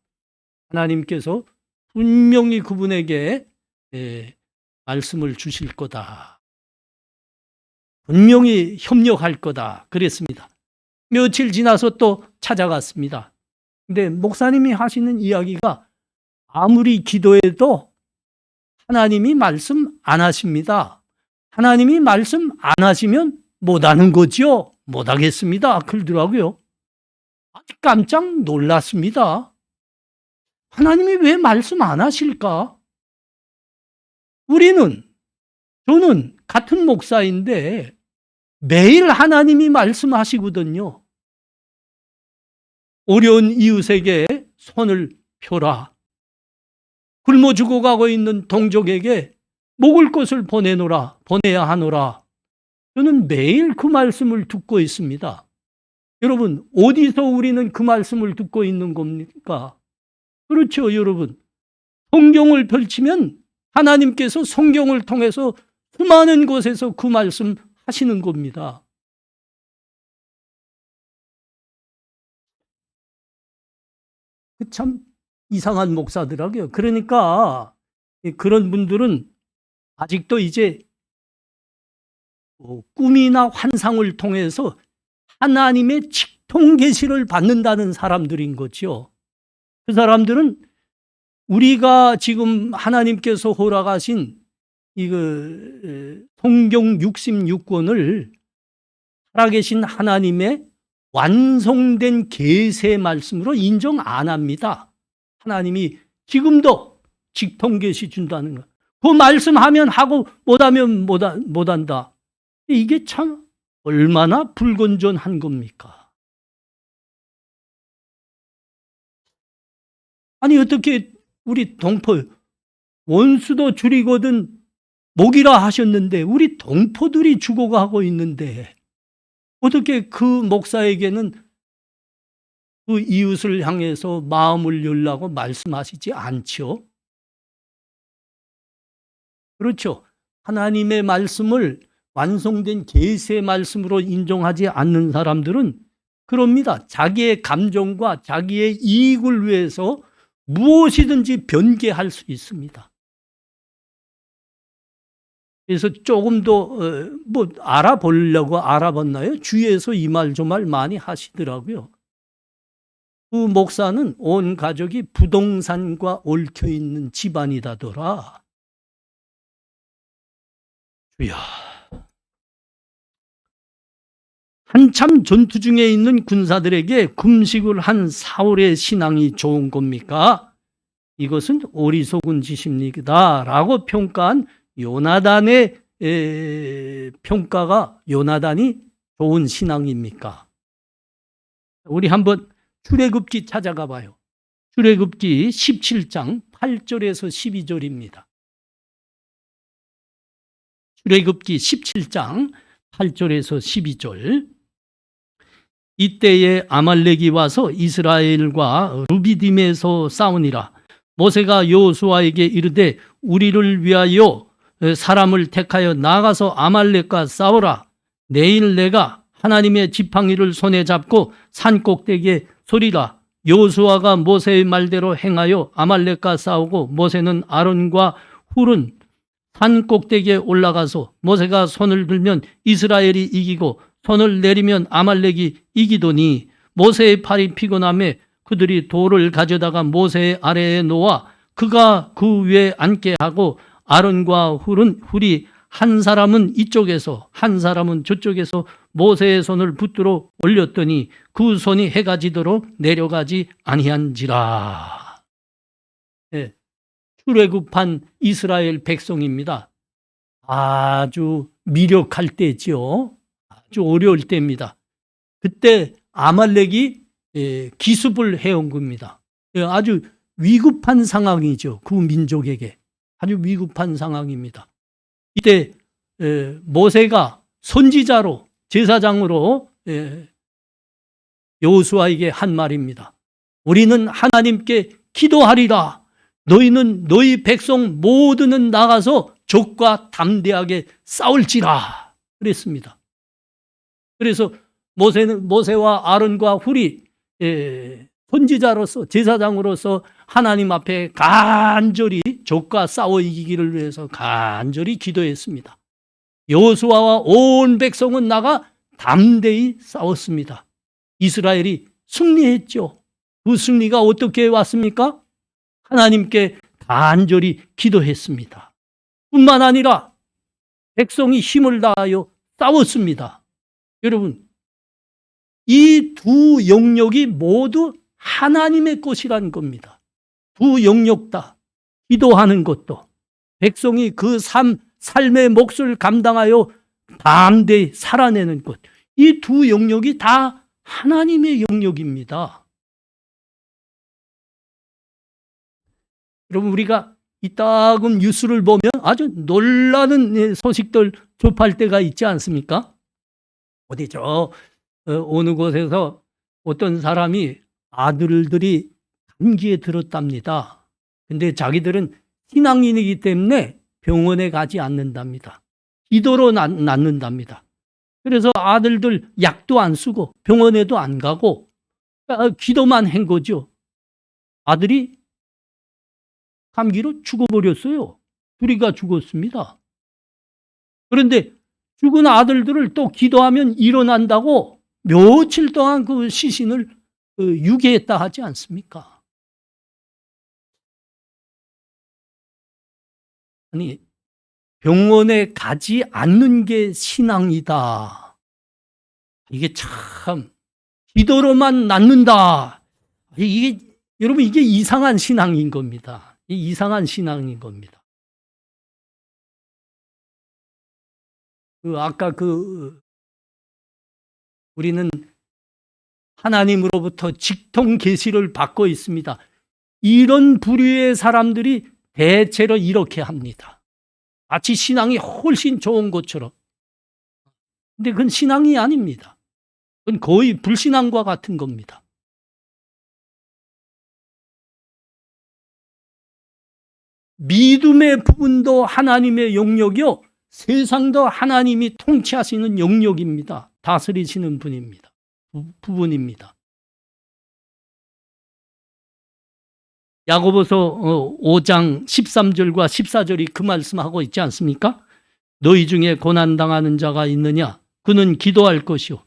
하나님께서 분명히 그분에게 말씀을 주실 거다. 분명히 협력할 거다. 그랬습니다. 며칠 지나서 또 찾아갔습니다. 근데 목사님이 하시는 이야기가 아무리 기도해도 하나님이 말씀 안 하십니다. 하나님이 말씀 안 하시면 못 하는 거죠. 못 하겠습니다. 그러더라고요. 아주 깜짝 놀랐습니다. 하나님이 왜 말씀 안 하실까? 저는 같은 목사인데 매일 하나님이 말씀하시거든요. 어려운 이웃에게 손을 펴라. 굶어 죽어가고 있는 동족에게 먹을 것을 보내야 하노라. 저는 매일 그 말씀을 듣고 있습니다. 여러분, 어디서 우리는 그 말씀을 듣고 있는 겁니까? 그렇죠, 여러분. 성경을 펼치면 하나님께서 성경을 통해서 수많은 곳에서 그 말씀 하시는 겁니다. 참 이상한 목사더라고요. 그러니까 그런 분들은 아직도 이제 꿈이나 환상을 통해서 하나님의 직통 계시를 받는다는 사람들인 거죠. 그 사람들은 우리가 지금 하나님께서 허락하신 성경 66권을 살아계신 하나님의 완성된 계세 말씀으로 인정 안 합니다. 하나님이 지금도 직통 계시 준다는 거. 그 말씀하면 하고 못하면 못한다. 이게 참 얼마나 불건전한 겁니까? 아니 어떻게 우리 동포 원수도 줄이거든 목이라 하셨는데 우리 동포들이 죽어가고 있는데 어떻게 그 목사에게는 그 이웃을 향해서 마음을 열라고 말씀하시지 않죠? 그렇죠. 하나님의 말씀을 완성된 계시의 말씀으로 인정하지 않는 사람들은 그럽니다. 자기의 감정과 자기의 이익을 위해서 무엇이든지 변개할 수 있습니다. 그래서 조금 더 알아보려고 알아봤나요? 주위에서 이 말 저 말 많이 하시더라고요. 그 목사는 온 가족이 부동산과 얽혀 있는 집안이다더라. 주야. 한참 전투 중에 있는 군사들에게 금식을 한 사울의 신앙이 좋은 겁니까? 이것은 어리석은 짓입니다. 라고 평가한 요나단의 평가가 요나단이 좋은 신앙입니까? 우리 한번 출애굽기 찾아가 봐요. 출애굽기 17장 8절에서 12절입니다. 출애굽기 17장 8절에서 12절. 이때에 아말렉이 와서 이스라엘과 루비딤에서 싸우니라. 모세가 여호수아에게 이르되 우리를 위하여 사람을 택하여 나가서 아말렉과 싸우라. 내일 내가 하나님의 지팡이를 손에 잡고 산 꼭대기에 서리라. 여호수아가 모세의 말대로 행하여 아말렉과 싸우고 모세는 아론과 훌은 산 꼭대기에 올라가서 모세가 손을 들면 이스라엘이 이기고 손을 내리면 아말렉이 이기더니 모세의 팔이 피곤함에 그들이 돌을 가져다가 모세의 아래에 놓아 그가 그 위에 앉게 하고 아론과 훌이 한 사람은 이쪽에서 한 사람은 저쪽에서 모세의 손을 붙들어 올렸더니 그 손이 해가 지도록 내려가지 아니한지라. 네. 출애굽한 이스라엘 백성입니다. 아주 미력할 때죠. 아주 어려울 때입니다. 그때 아말렉이 기습을 해온 겁니다. 아주 위급한 상황이죠. 그 민족에게 아주 위급한 상황입니다. 이때 모세가 선지자로 제사장으로 여호수아에게 한 말입니다. 우리는 하나님께 기도하리라. 너희는 너희 백성 모두는 나가서 적과 담대하게 싸울지라 그랬습니다. 그래서 모세와 아론과 훌이 선지자로서 제사장으로서 하나님 앞에 간절히 적과 싸워 이기기를 위해서 간절히 기도했습니다. 여호수아와 온 백성은 나가 담대히 싸웠습니다. 이스라엘이 승리했죠. 그 승리가 어떻게 왔습니까? 하나님께 간절히 기도했습니다. 뿐만 아니라 백성이 힘을 다하여 싸웠습니다. 여러분, 이 두 영역이 모두 하나님의 것이라는 겁니다. 두 영역 다 기도하는 것도 백성이 그 삶의 몫을 감당하여 담대히 살아내는 것, 이 두 영역이 다 하나님의 영역입니다. 여러분, 우리가 이따금 뉴스를 보면 아주 놀라는 소식들 접할 때가 있지 않습니까? 어디 어느 곳에서 어떤 사람이 아들들이 감기에 들었답니다. 근데 자기들은 신앙인이기 때문에 병원에 가지 않는답니다. 기도로 낫는답니다. 그래서 아들들 약도 안 쓰고 병원에도 안 가고 기도만 한 거죠. 아들이 감기로 죽어버렸어요. 둘이가 죽었습니다. 그런데 죽은 아들들을 또 기도하면 일어난다고 며칠 동안 그 시신을 유기했다 하지 않습니까? 아니, 병원에 가지 않는 게 신앙이다. 이게 참 기도로만 낫는다. 여러분, 이게 이상한 신앙인 겁니다. 이상한 신앙인 겁니다. 아까 우리는 하나님으로부터 직통 계시를 받고 있습니다. 이런 부류의 사람들이 대체로 이렇게 합니다. 마치 신앙이 훨씬 좋은 것처럼. 근데 그건 신앙이 아닙니다. 그건 거의 불신앙과 같은 겁니다. 믿음의 부분도 하나님의 영역이요, 세상도 하나님이 통치하시는 영역입니다. 다스리시는 분입니다. 부분입니다. 야고보서 5장 13절과 14절이 그 말씀하고 있지 않습니까? 너희 중에 고난당하는 자가 있느냐? 그는 기도할 것이요.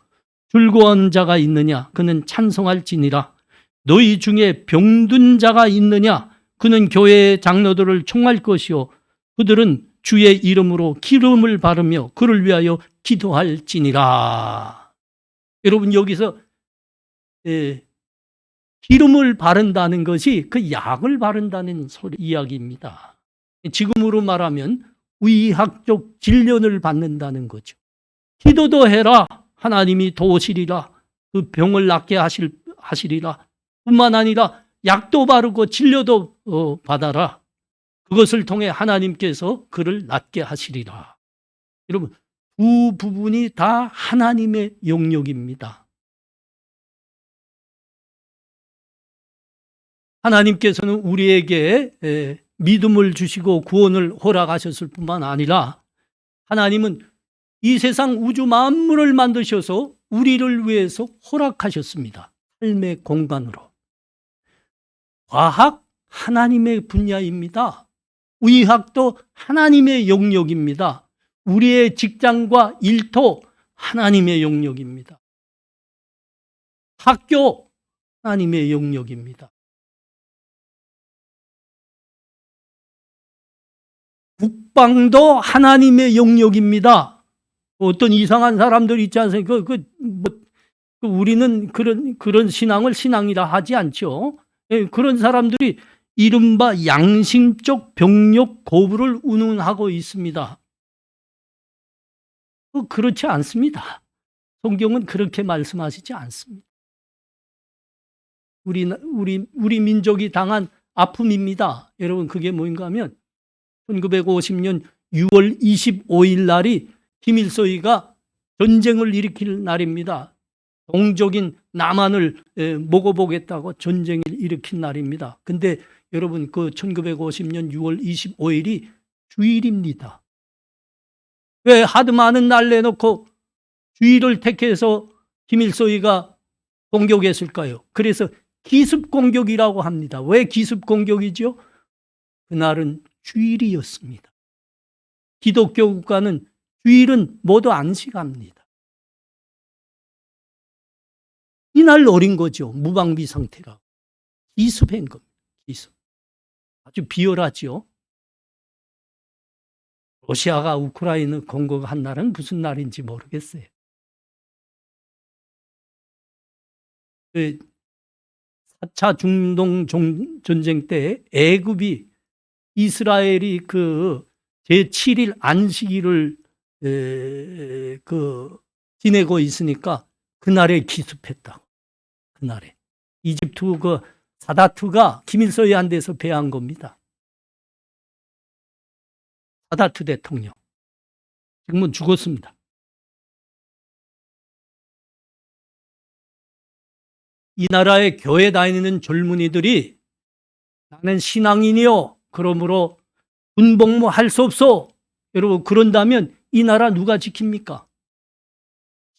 즐거워하는 자가 있느냐? 그는 찬송할지니라. 너희 중에 병든 자가 있느냐? 그는 교회의 장로들을 총할 것이요. 그들은 주의 이름으로 기름을 바르며 그를 위하여 기도할지니라. 여러분, 여기서 기름을 바른다는 것이 그 약을 바른다는 이야기입니다. 지금으로 말하면 의학적 진료를 받는다는 거죠. 기도도 해라. 하나님이 도우시리라. 그 병을 낫게 하시리라. 뿐만 아니라 약도 바르고 진료도 받아라. 그것을 통해 하나님께서 그를 낫게 하시리라. 여러분, 두 부분이 다 하나님의 영역입니다. 하나님께서는 우리에게 믿음을 주시고 구원을 허락하셨을 뿐만 아니라 하나님은 이 세상 우주 만물을 만드셔서 우리를 위해서 허락하셨습니다. 삶의 공간으로. 과학 하나님의 분야입니다. 의학도 하나님의 영역입니다. 우리의 직장과 일터 하나님의 영역입니다. 학교 하나님의 영역입니다. 국방도 하나님의 영역입니다. 어떤 이상한 사람들 있지 않습니까? 우리는 그런 신앙을 신앙이라 하지 않죠. 그런 사람들이 이른바 양심적 병력 거부를 운운하고 있습니다. 그렇지 않습니다. 성경은 그렇게 말씀하시지 않습니다. 우리 민족이 당한 아픔입니다. 여러분, 그게 뭔가 하면 1950년 6월 25일 날이 김일성이가 전쟁을 일으킬 날입니다. 동족인 남한을 먹어보겠다고 전쟁을 일으킨 날입니다. 근데 여러분 그 1950년 6월 25일이 주일입니다. 왜 하도 많은 날 내놓고 주일을 택해서 김일소위가 공격했을까요? 그래서 기습 공격이라고 합니다. 왜 기습 공격이죠? 그날은 주일이었습니다. 기독교 국가는 주일은 모두 안식합니다. 이날 노린 거죠. 무방비 상태라. 기습한 겁니다. 기습. 아주 비열하죠. 러시아가 우크라이나 공격한 날은 무슨 날인지 모르겠어요. 4차 중동 전쟁 때 애굽이 이스라엘이 그 제7일 안식일을 지내고 있으니까 그날에 기습했다고. 그날에 이집트 그 사다트가 김일소위한테서 배한 겁니다. 사다트 대통령 지금은 죽었습니다. 이 나라에 교회 다니는 젊은이들이 나는 신앙인이요, 그러므로 군복무 할 수 없어, 여러분 그런다면 이 나라 누가 지킵니까?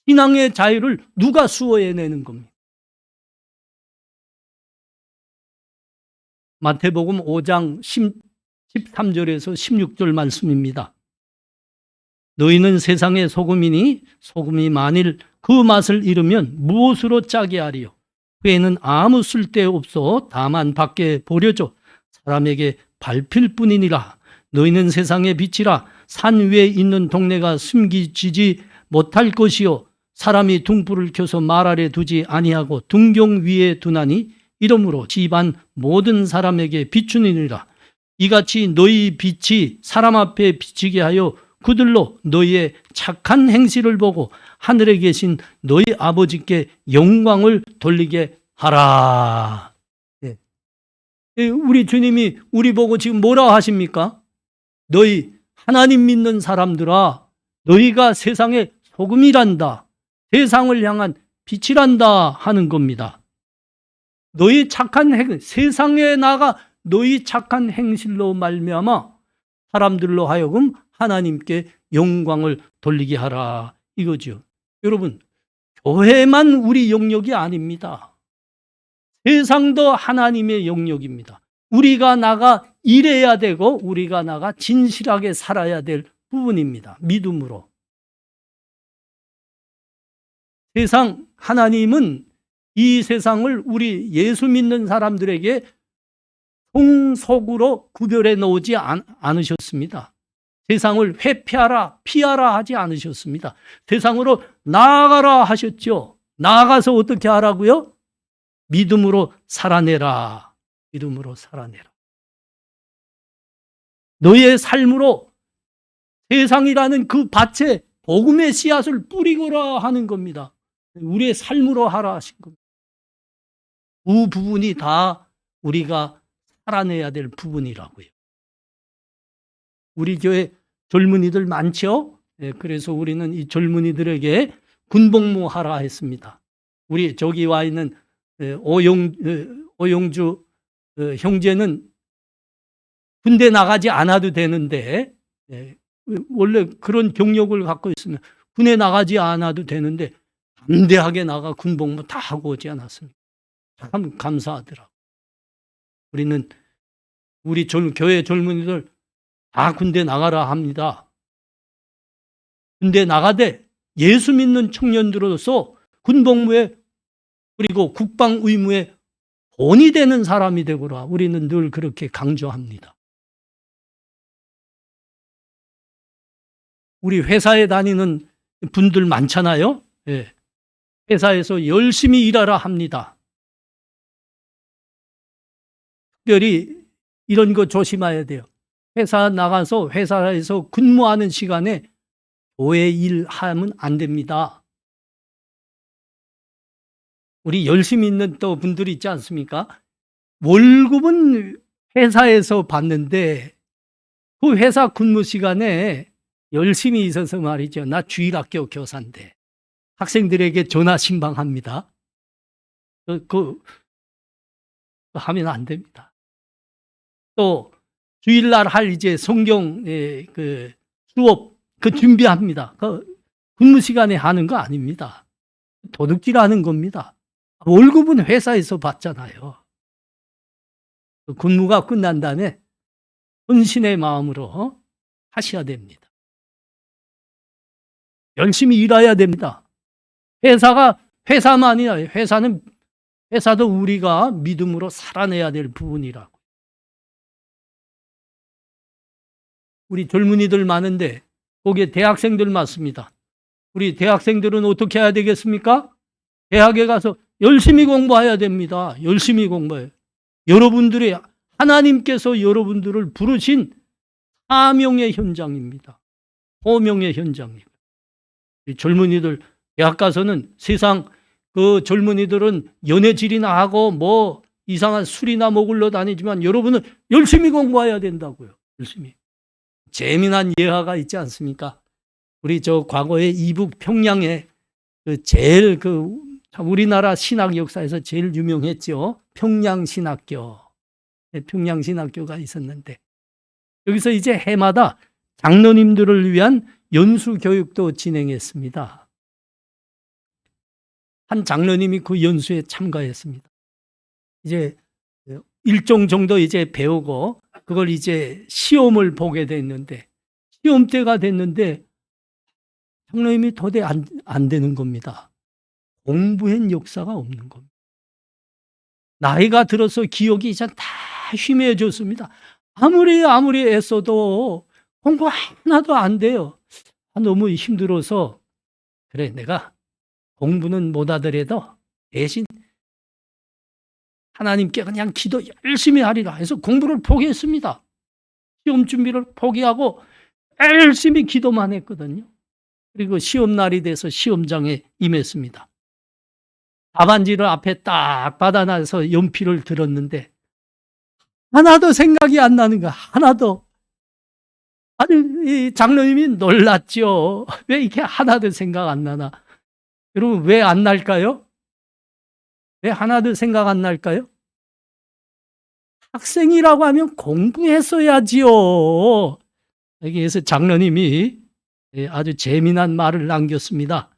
신앙의 자유를 누가 수호해내는 겁니까? 마태복음 5장 13절에서 16절 말씀입니다. 너희는 세상의 소금이니 소금이 만일 그 맛을 잃으면 무엇으로 짜게 하리요? 그에는 아무 쓸데없어 다만 밖에 버려져 사람에게 밟힐 뿐이니라. 너희는 세상의 빛이라. 산 위에 있는 동네가 숨기지지 못할 것이요 사람이 등불을 켜서 말 아래 두지 아니하고 등경 위에 두나니 이러므로 집안 모든 사람에게 비추니라. 이같이 너희 빛이 사람 앞에 비치게 하여 그들로 너희의 착한 행실을 보고 하늘에 계신 너희 아버지께 영광을 돌리게 하라. 네. 우리 주님이 우리 보고 지금 뭐라 하십니까? 너희 하나님 믿는 사람들아, 너희가 세상의 소금이란다, 세상을 향한 빛이란다 하는 겁니다. 너희 착한 세상에 나가 너희 착한 행실로 말미암아 사람들로 하여금 하나님께 영광을 돌리게 하라 이거죠. 여러분, 교회만 우리 영역이 아닙니다. 세상도 하나님의 영역입니다. 우리가 나가 일해야 되고 우리가 나가 진실하게 살아야 될 부분입니다. 믿음으로. 세상, 하나님은 이 세상을 우리 예수 믿는 사람들에게 속으로 구별해 놓지 않으셨습니다. 세상을 회피하라, 피하라 하지 않으셨습니다. 세상으로 나아가라 하셨죠. 나아가서 어떻게 하라고요? 믿음으로 살아내라. 믿음으로 살아내라. 너의 삶으로 세상이라는 그 밭에 복음의 씨앗을 뿌리거라 하는 겁니다. 우리의 삶으로 하라 하신 겁니다. 그 부분이 다 우리가 살아내야 될 부분이라고요. 우리 교회 젊은이들 많죠? 그래서 우리는 이 젊은이들에게 군복무 하라 했습니다. 우리 저기 와 있는 오영주 형제는 군대 나가지 않아도 되는데, 원래 그런 경력을 갖고 있으면 군에 나가지 않아도 되는데 담대하게 나가 군복무 다 하고 오지 않았습니까? 참 감사하더라고요. 우리는 우리 교회 젊은이들 다 군대 나가라 합니다. 군대 나가되 예수 믿는 청년들로서 군복무에 그리고 국방 의무에 본이 되는 사람이 되거라. 우리는 늘 그렇게 강조합니다. 우리 회사에 다니는 분들 많잖아요. 예. 회사에서 열심히 일하라 합니다. 특별히 이런 거 조심해야 돼요. 회사 나가서 회사에서 근무하는 시간에 교회 일하면 안 됩니다. 우리 열심히 있는 또 분들이 있지 않습니까? 월급은 회사에서 받는데 그 회사 근무 시간에 열심히 있어서 말이죠. 나 주일학교 교사인데 학생들에게 전화 신방합니다. 하면 안 됩니다. 또 주일날 할 이제 성경 그 수업 그 준비합니다. 그 근무 시간에 하는 거 아닙니다. 도둑질하는 겁니다. 월급은 회사에서 받잖아요. 그 근무가 끝난 다음에 헌신의 마음으로 하셔야 됩니다. 열심히 일해야 됩니다. 회사만이 아니라 회사도 우리가 믿음으로 살아내야 될 부분이라고. 우리 젊은이들 많은데 거기에 대학생들 많습니다. 우리 대학생들은 어떻게 해야 되겠습니까? 대학에 가서 열심히 공부해야 됩니다. 열심히 공부해요. 여러분들의 하나님께서 여러분들을 부르신 사명의 현장입니다. 소명의 현장입니다. 젊은이들 대학 가서는 세상 그 젊은이들은 연애질이나 하고 뭐 이상한 술이나 먹으러 다니지만 여러분은 열심히 공부해야 된다고요. 열심히. 재미난 예화가 있지 않습니까? 우리 저 과거에 이북 평양에 제일 우리나라 신학 역사에서 제일 유명했죠. 평양신학교. 평양신학교가 있었는데 여기서 이제 해마다 장로님들을 위한 연수 교육도 진행했습니다. 한 장로님이 그 연수에 참가했습니다. 이제 일정 정도 이제 배우고 그걸 이제 시험을 보게 됐는데 시험 때가 됐는데 장로님이 도저히 안 되는 겁니다. 공부한 역사가 없는 겁니다. 나이가 들어서 기억이 이제 다 희미해졌습니다. 아무리 애써도 공부 하나도 안 돼요. 너무 힘들어서 그래 내가 공부는 못하더라도 대신 하나님께 그냥 기도 열심히 하리라 해서 공부를 포기했습니다. 시험 준비를 포기하고 열심히 기도만 했거든요. 그리고 시험 날이 돼서 시험장에 임했습니다. 답안지를 앞에 딱 받아놔서 연필을 들었는데 하나도 생각이 안 나는 거야. 하나도. 아니 이 장로님이 놀랐죠. 왜 이렇게 하나도 생각 안 나나. 여러분 왜 안 날까요? 왜 하나도 생각 안 날까요? 학생이라고 하면 공부했어야지요. 여기에서 장로님이 아주 재미난 말을 남겼습니다.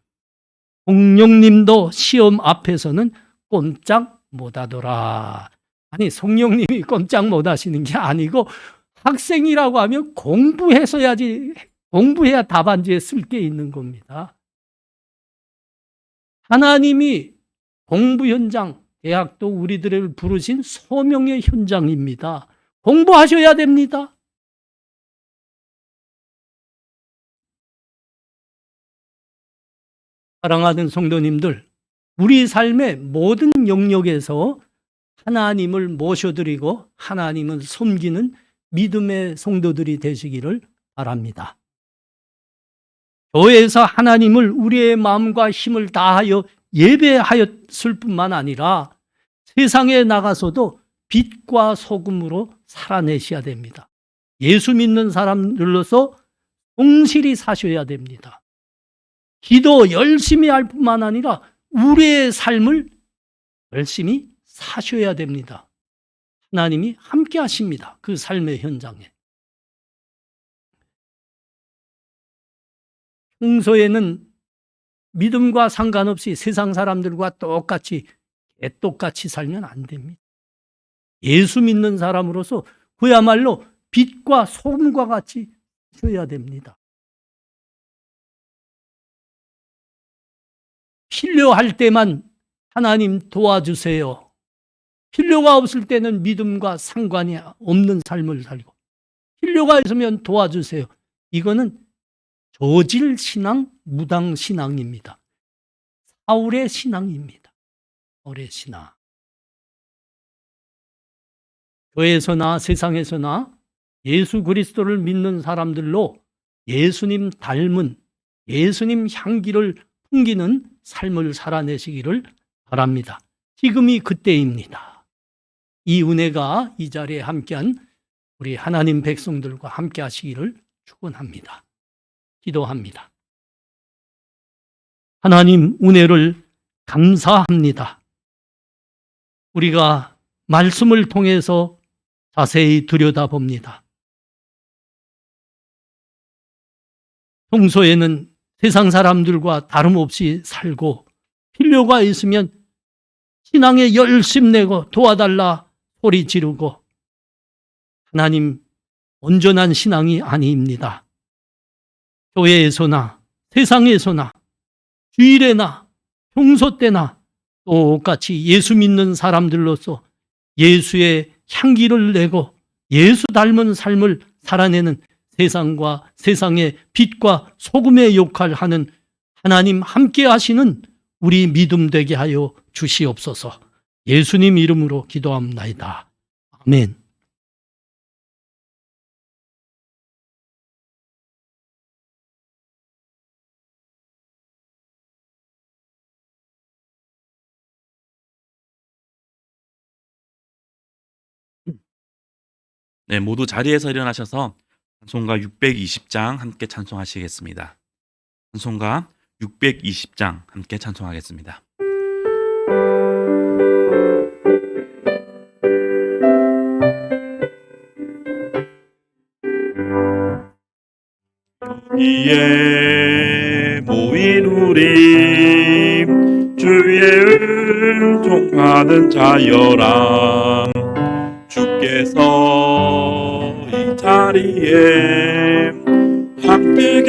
성령님도 시험 앞에서는 꼼짝 못하더라. 아니 성령님이 꼼짝 못하시는 게 아니고 학생이라고 하면 공부했어야지. 공부해야 답안지에 쓸 게 있는 겁니다. 하나님이 공부 현장, 대학도 우리들을 부르신 소명의 현장입니다. 공부하셔야 됩니다. 사랑하는 성도님들, 우리 삶의 모든 영역에서 하나님을 모셔드리고 하나님을 섬기는 믿음의 성도들이 되시기를 바랍니다. 교회에서 하나님을 우리의 마음과 힘을 다하여 예배하였을 뿐만 아니라 세상에 나가서도 빛과 소금으로 살아내셔야 됩니다. 예수 믿는 사람들로서 성실히 사셔야 됩니다. 기도 열심히 할 뿐만 아니라 우리의 삶을 열심히 사셔야 됩니다. 하나님이 함께 하십니다. 그 삶의 현장에. 평소에는 믿음과 상관없이 세상 사람들과 똑같이 살면 안 됩니다. 예수 믿는 사람으로서 그야말로 빛과 소금과 같이 서야 됩니다. 필요할 때만 하나님 도와주세요. 필요가 없을 때는 믿음과 상관이 없는 삶을 살고 필요가 있으면 도와주세요. 이거는 저질 신앙, 무당 신앙입니다. 사울의 신앙입니다. 사울의 신앙. 교회에서나 세상에서나 예수 그리스도를 믿는 사람들로 예수님 닮은 예수님 향기를 풍기는 삶을 살아내시기를 바랍니다. 지금이 그때입니다. 이 은혜가 이 자리에 함께한 우리 하나님 백성들과 함께 하시기를 축원합니다. 기도합니다. 하나님 은혜를 감사합니다. 우리가 말씀을 통해서 자세히 들여다봅니다. 평소에는 세상 사람들과 다름없이 살고 필요가 있으면 신앙에 열심 내고 도와달라 소리 지르고 하나님 온전한 신앙이 아닙니다. 교회에서나 세상에서나 주일에나 평소 때나 똑같이 예수 믿는 사람들로서 예수의 향기를 내고 예수 닮은 삶을 살아내는 세상과 세상의 빛과 소금의 역할을 하는 하나님 함께 하시는 우리 믿음 되게 하여 주시옵소서. 예수님 이름으로 기도합나이다. 아멘. 네, 모두 자리에서 일어나셔서 찬송가 620장 함께 찬송하시겠습니다. 찬송가 620장 함께 찬송하겠습니다. 여기에 모인 우리 주의 은총받은 자여라. 주께서 이 자리에 함께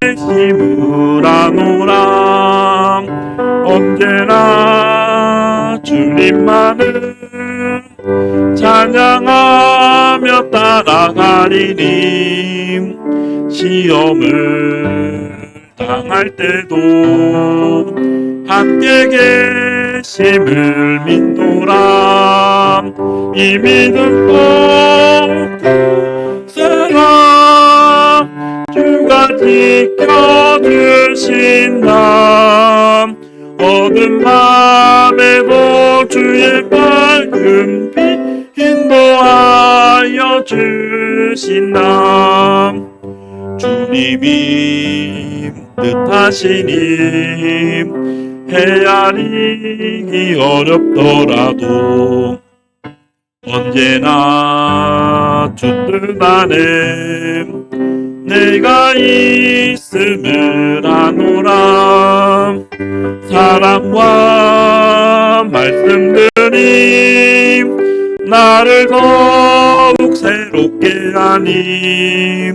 계심을 아노라. 언제나 주님만을 찬양하며 따라가리니 시험을 당할 때도 함께 계심을 믿노라. 이 믿음 꼭세라. 주가 지켜주신다. 어두운 밤에도 주의 밝은 빛 인도하여 주신다. 주님이 뜻하시니 헤아리기 어렵더라도 언제나 주 뜻 안에 내가 있음을 아노라. 사랑과 말씀들이 나를 더욱 새롭게 하니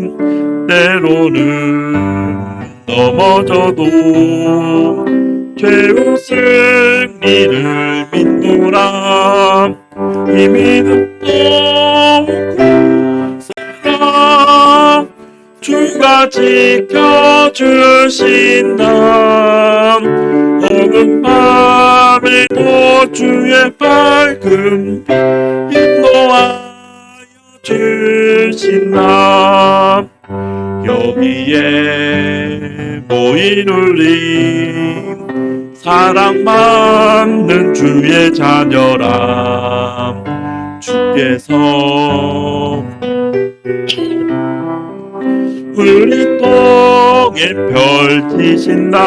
때로는 넘어져도 최후 승리를 믿노라. 이 믿음 꼭세라. 주가 지켜주신다. 어두운 밤에도 주의 밝은 빛 인도하여 주신다. 여기에 모인 우리 사랑받는 주의 자녀라. 주께서 우리 통에 펼치신다.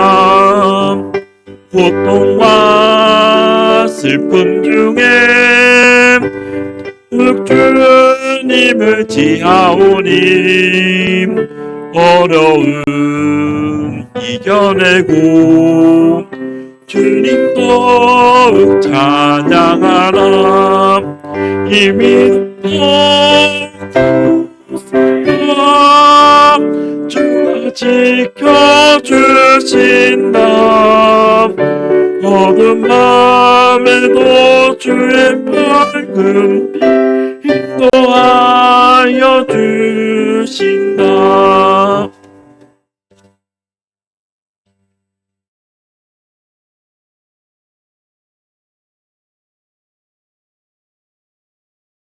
고통과 슬픔 중에 주님을 지하오니 어려움 이겨내고 주님 더욱 찬양하라. 이 믿음 주가 지켜주신다. 어두운 밤에도 주의 밝은 빛 인도하여 주신다.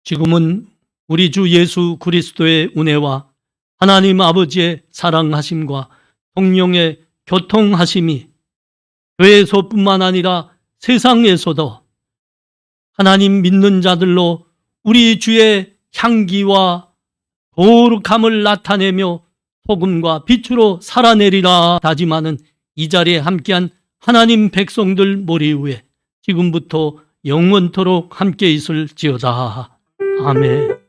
지금은 우리 주 예수 그리스도의 은혜와 하나님 아버지의 사랑하심과 성령의 교통하심이 교회에서뿐만 아니라 세상에서도 하나님 믿는 자들로 우리 주의 향기와 거룩함을 나타내며 소금과 빛으로 살아내리라 다짐하는 이 자리에 함께한 하나님 백성들 머리 위에 지금부터 영원토록 함께 있을지어다. 아멘.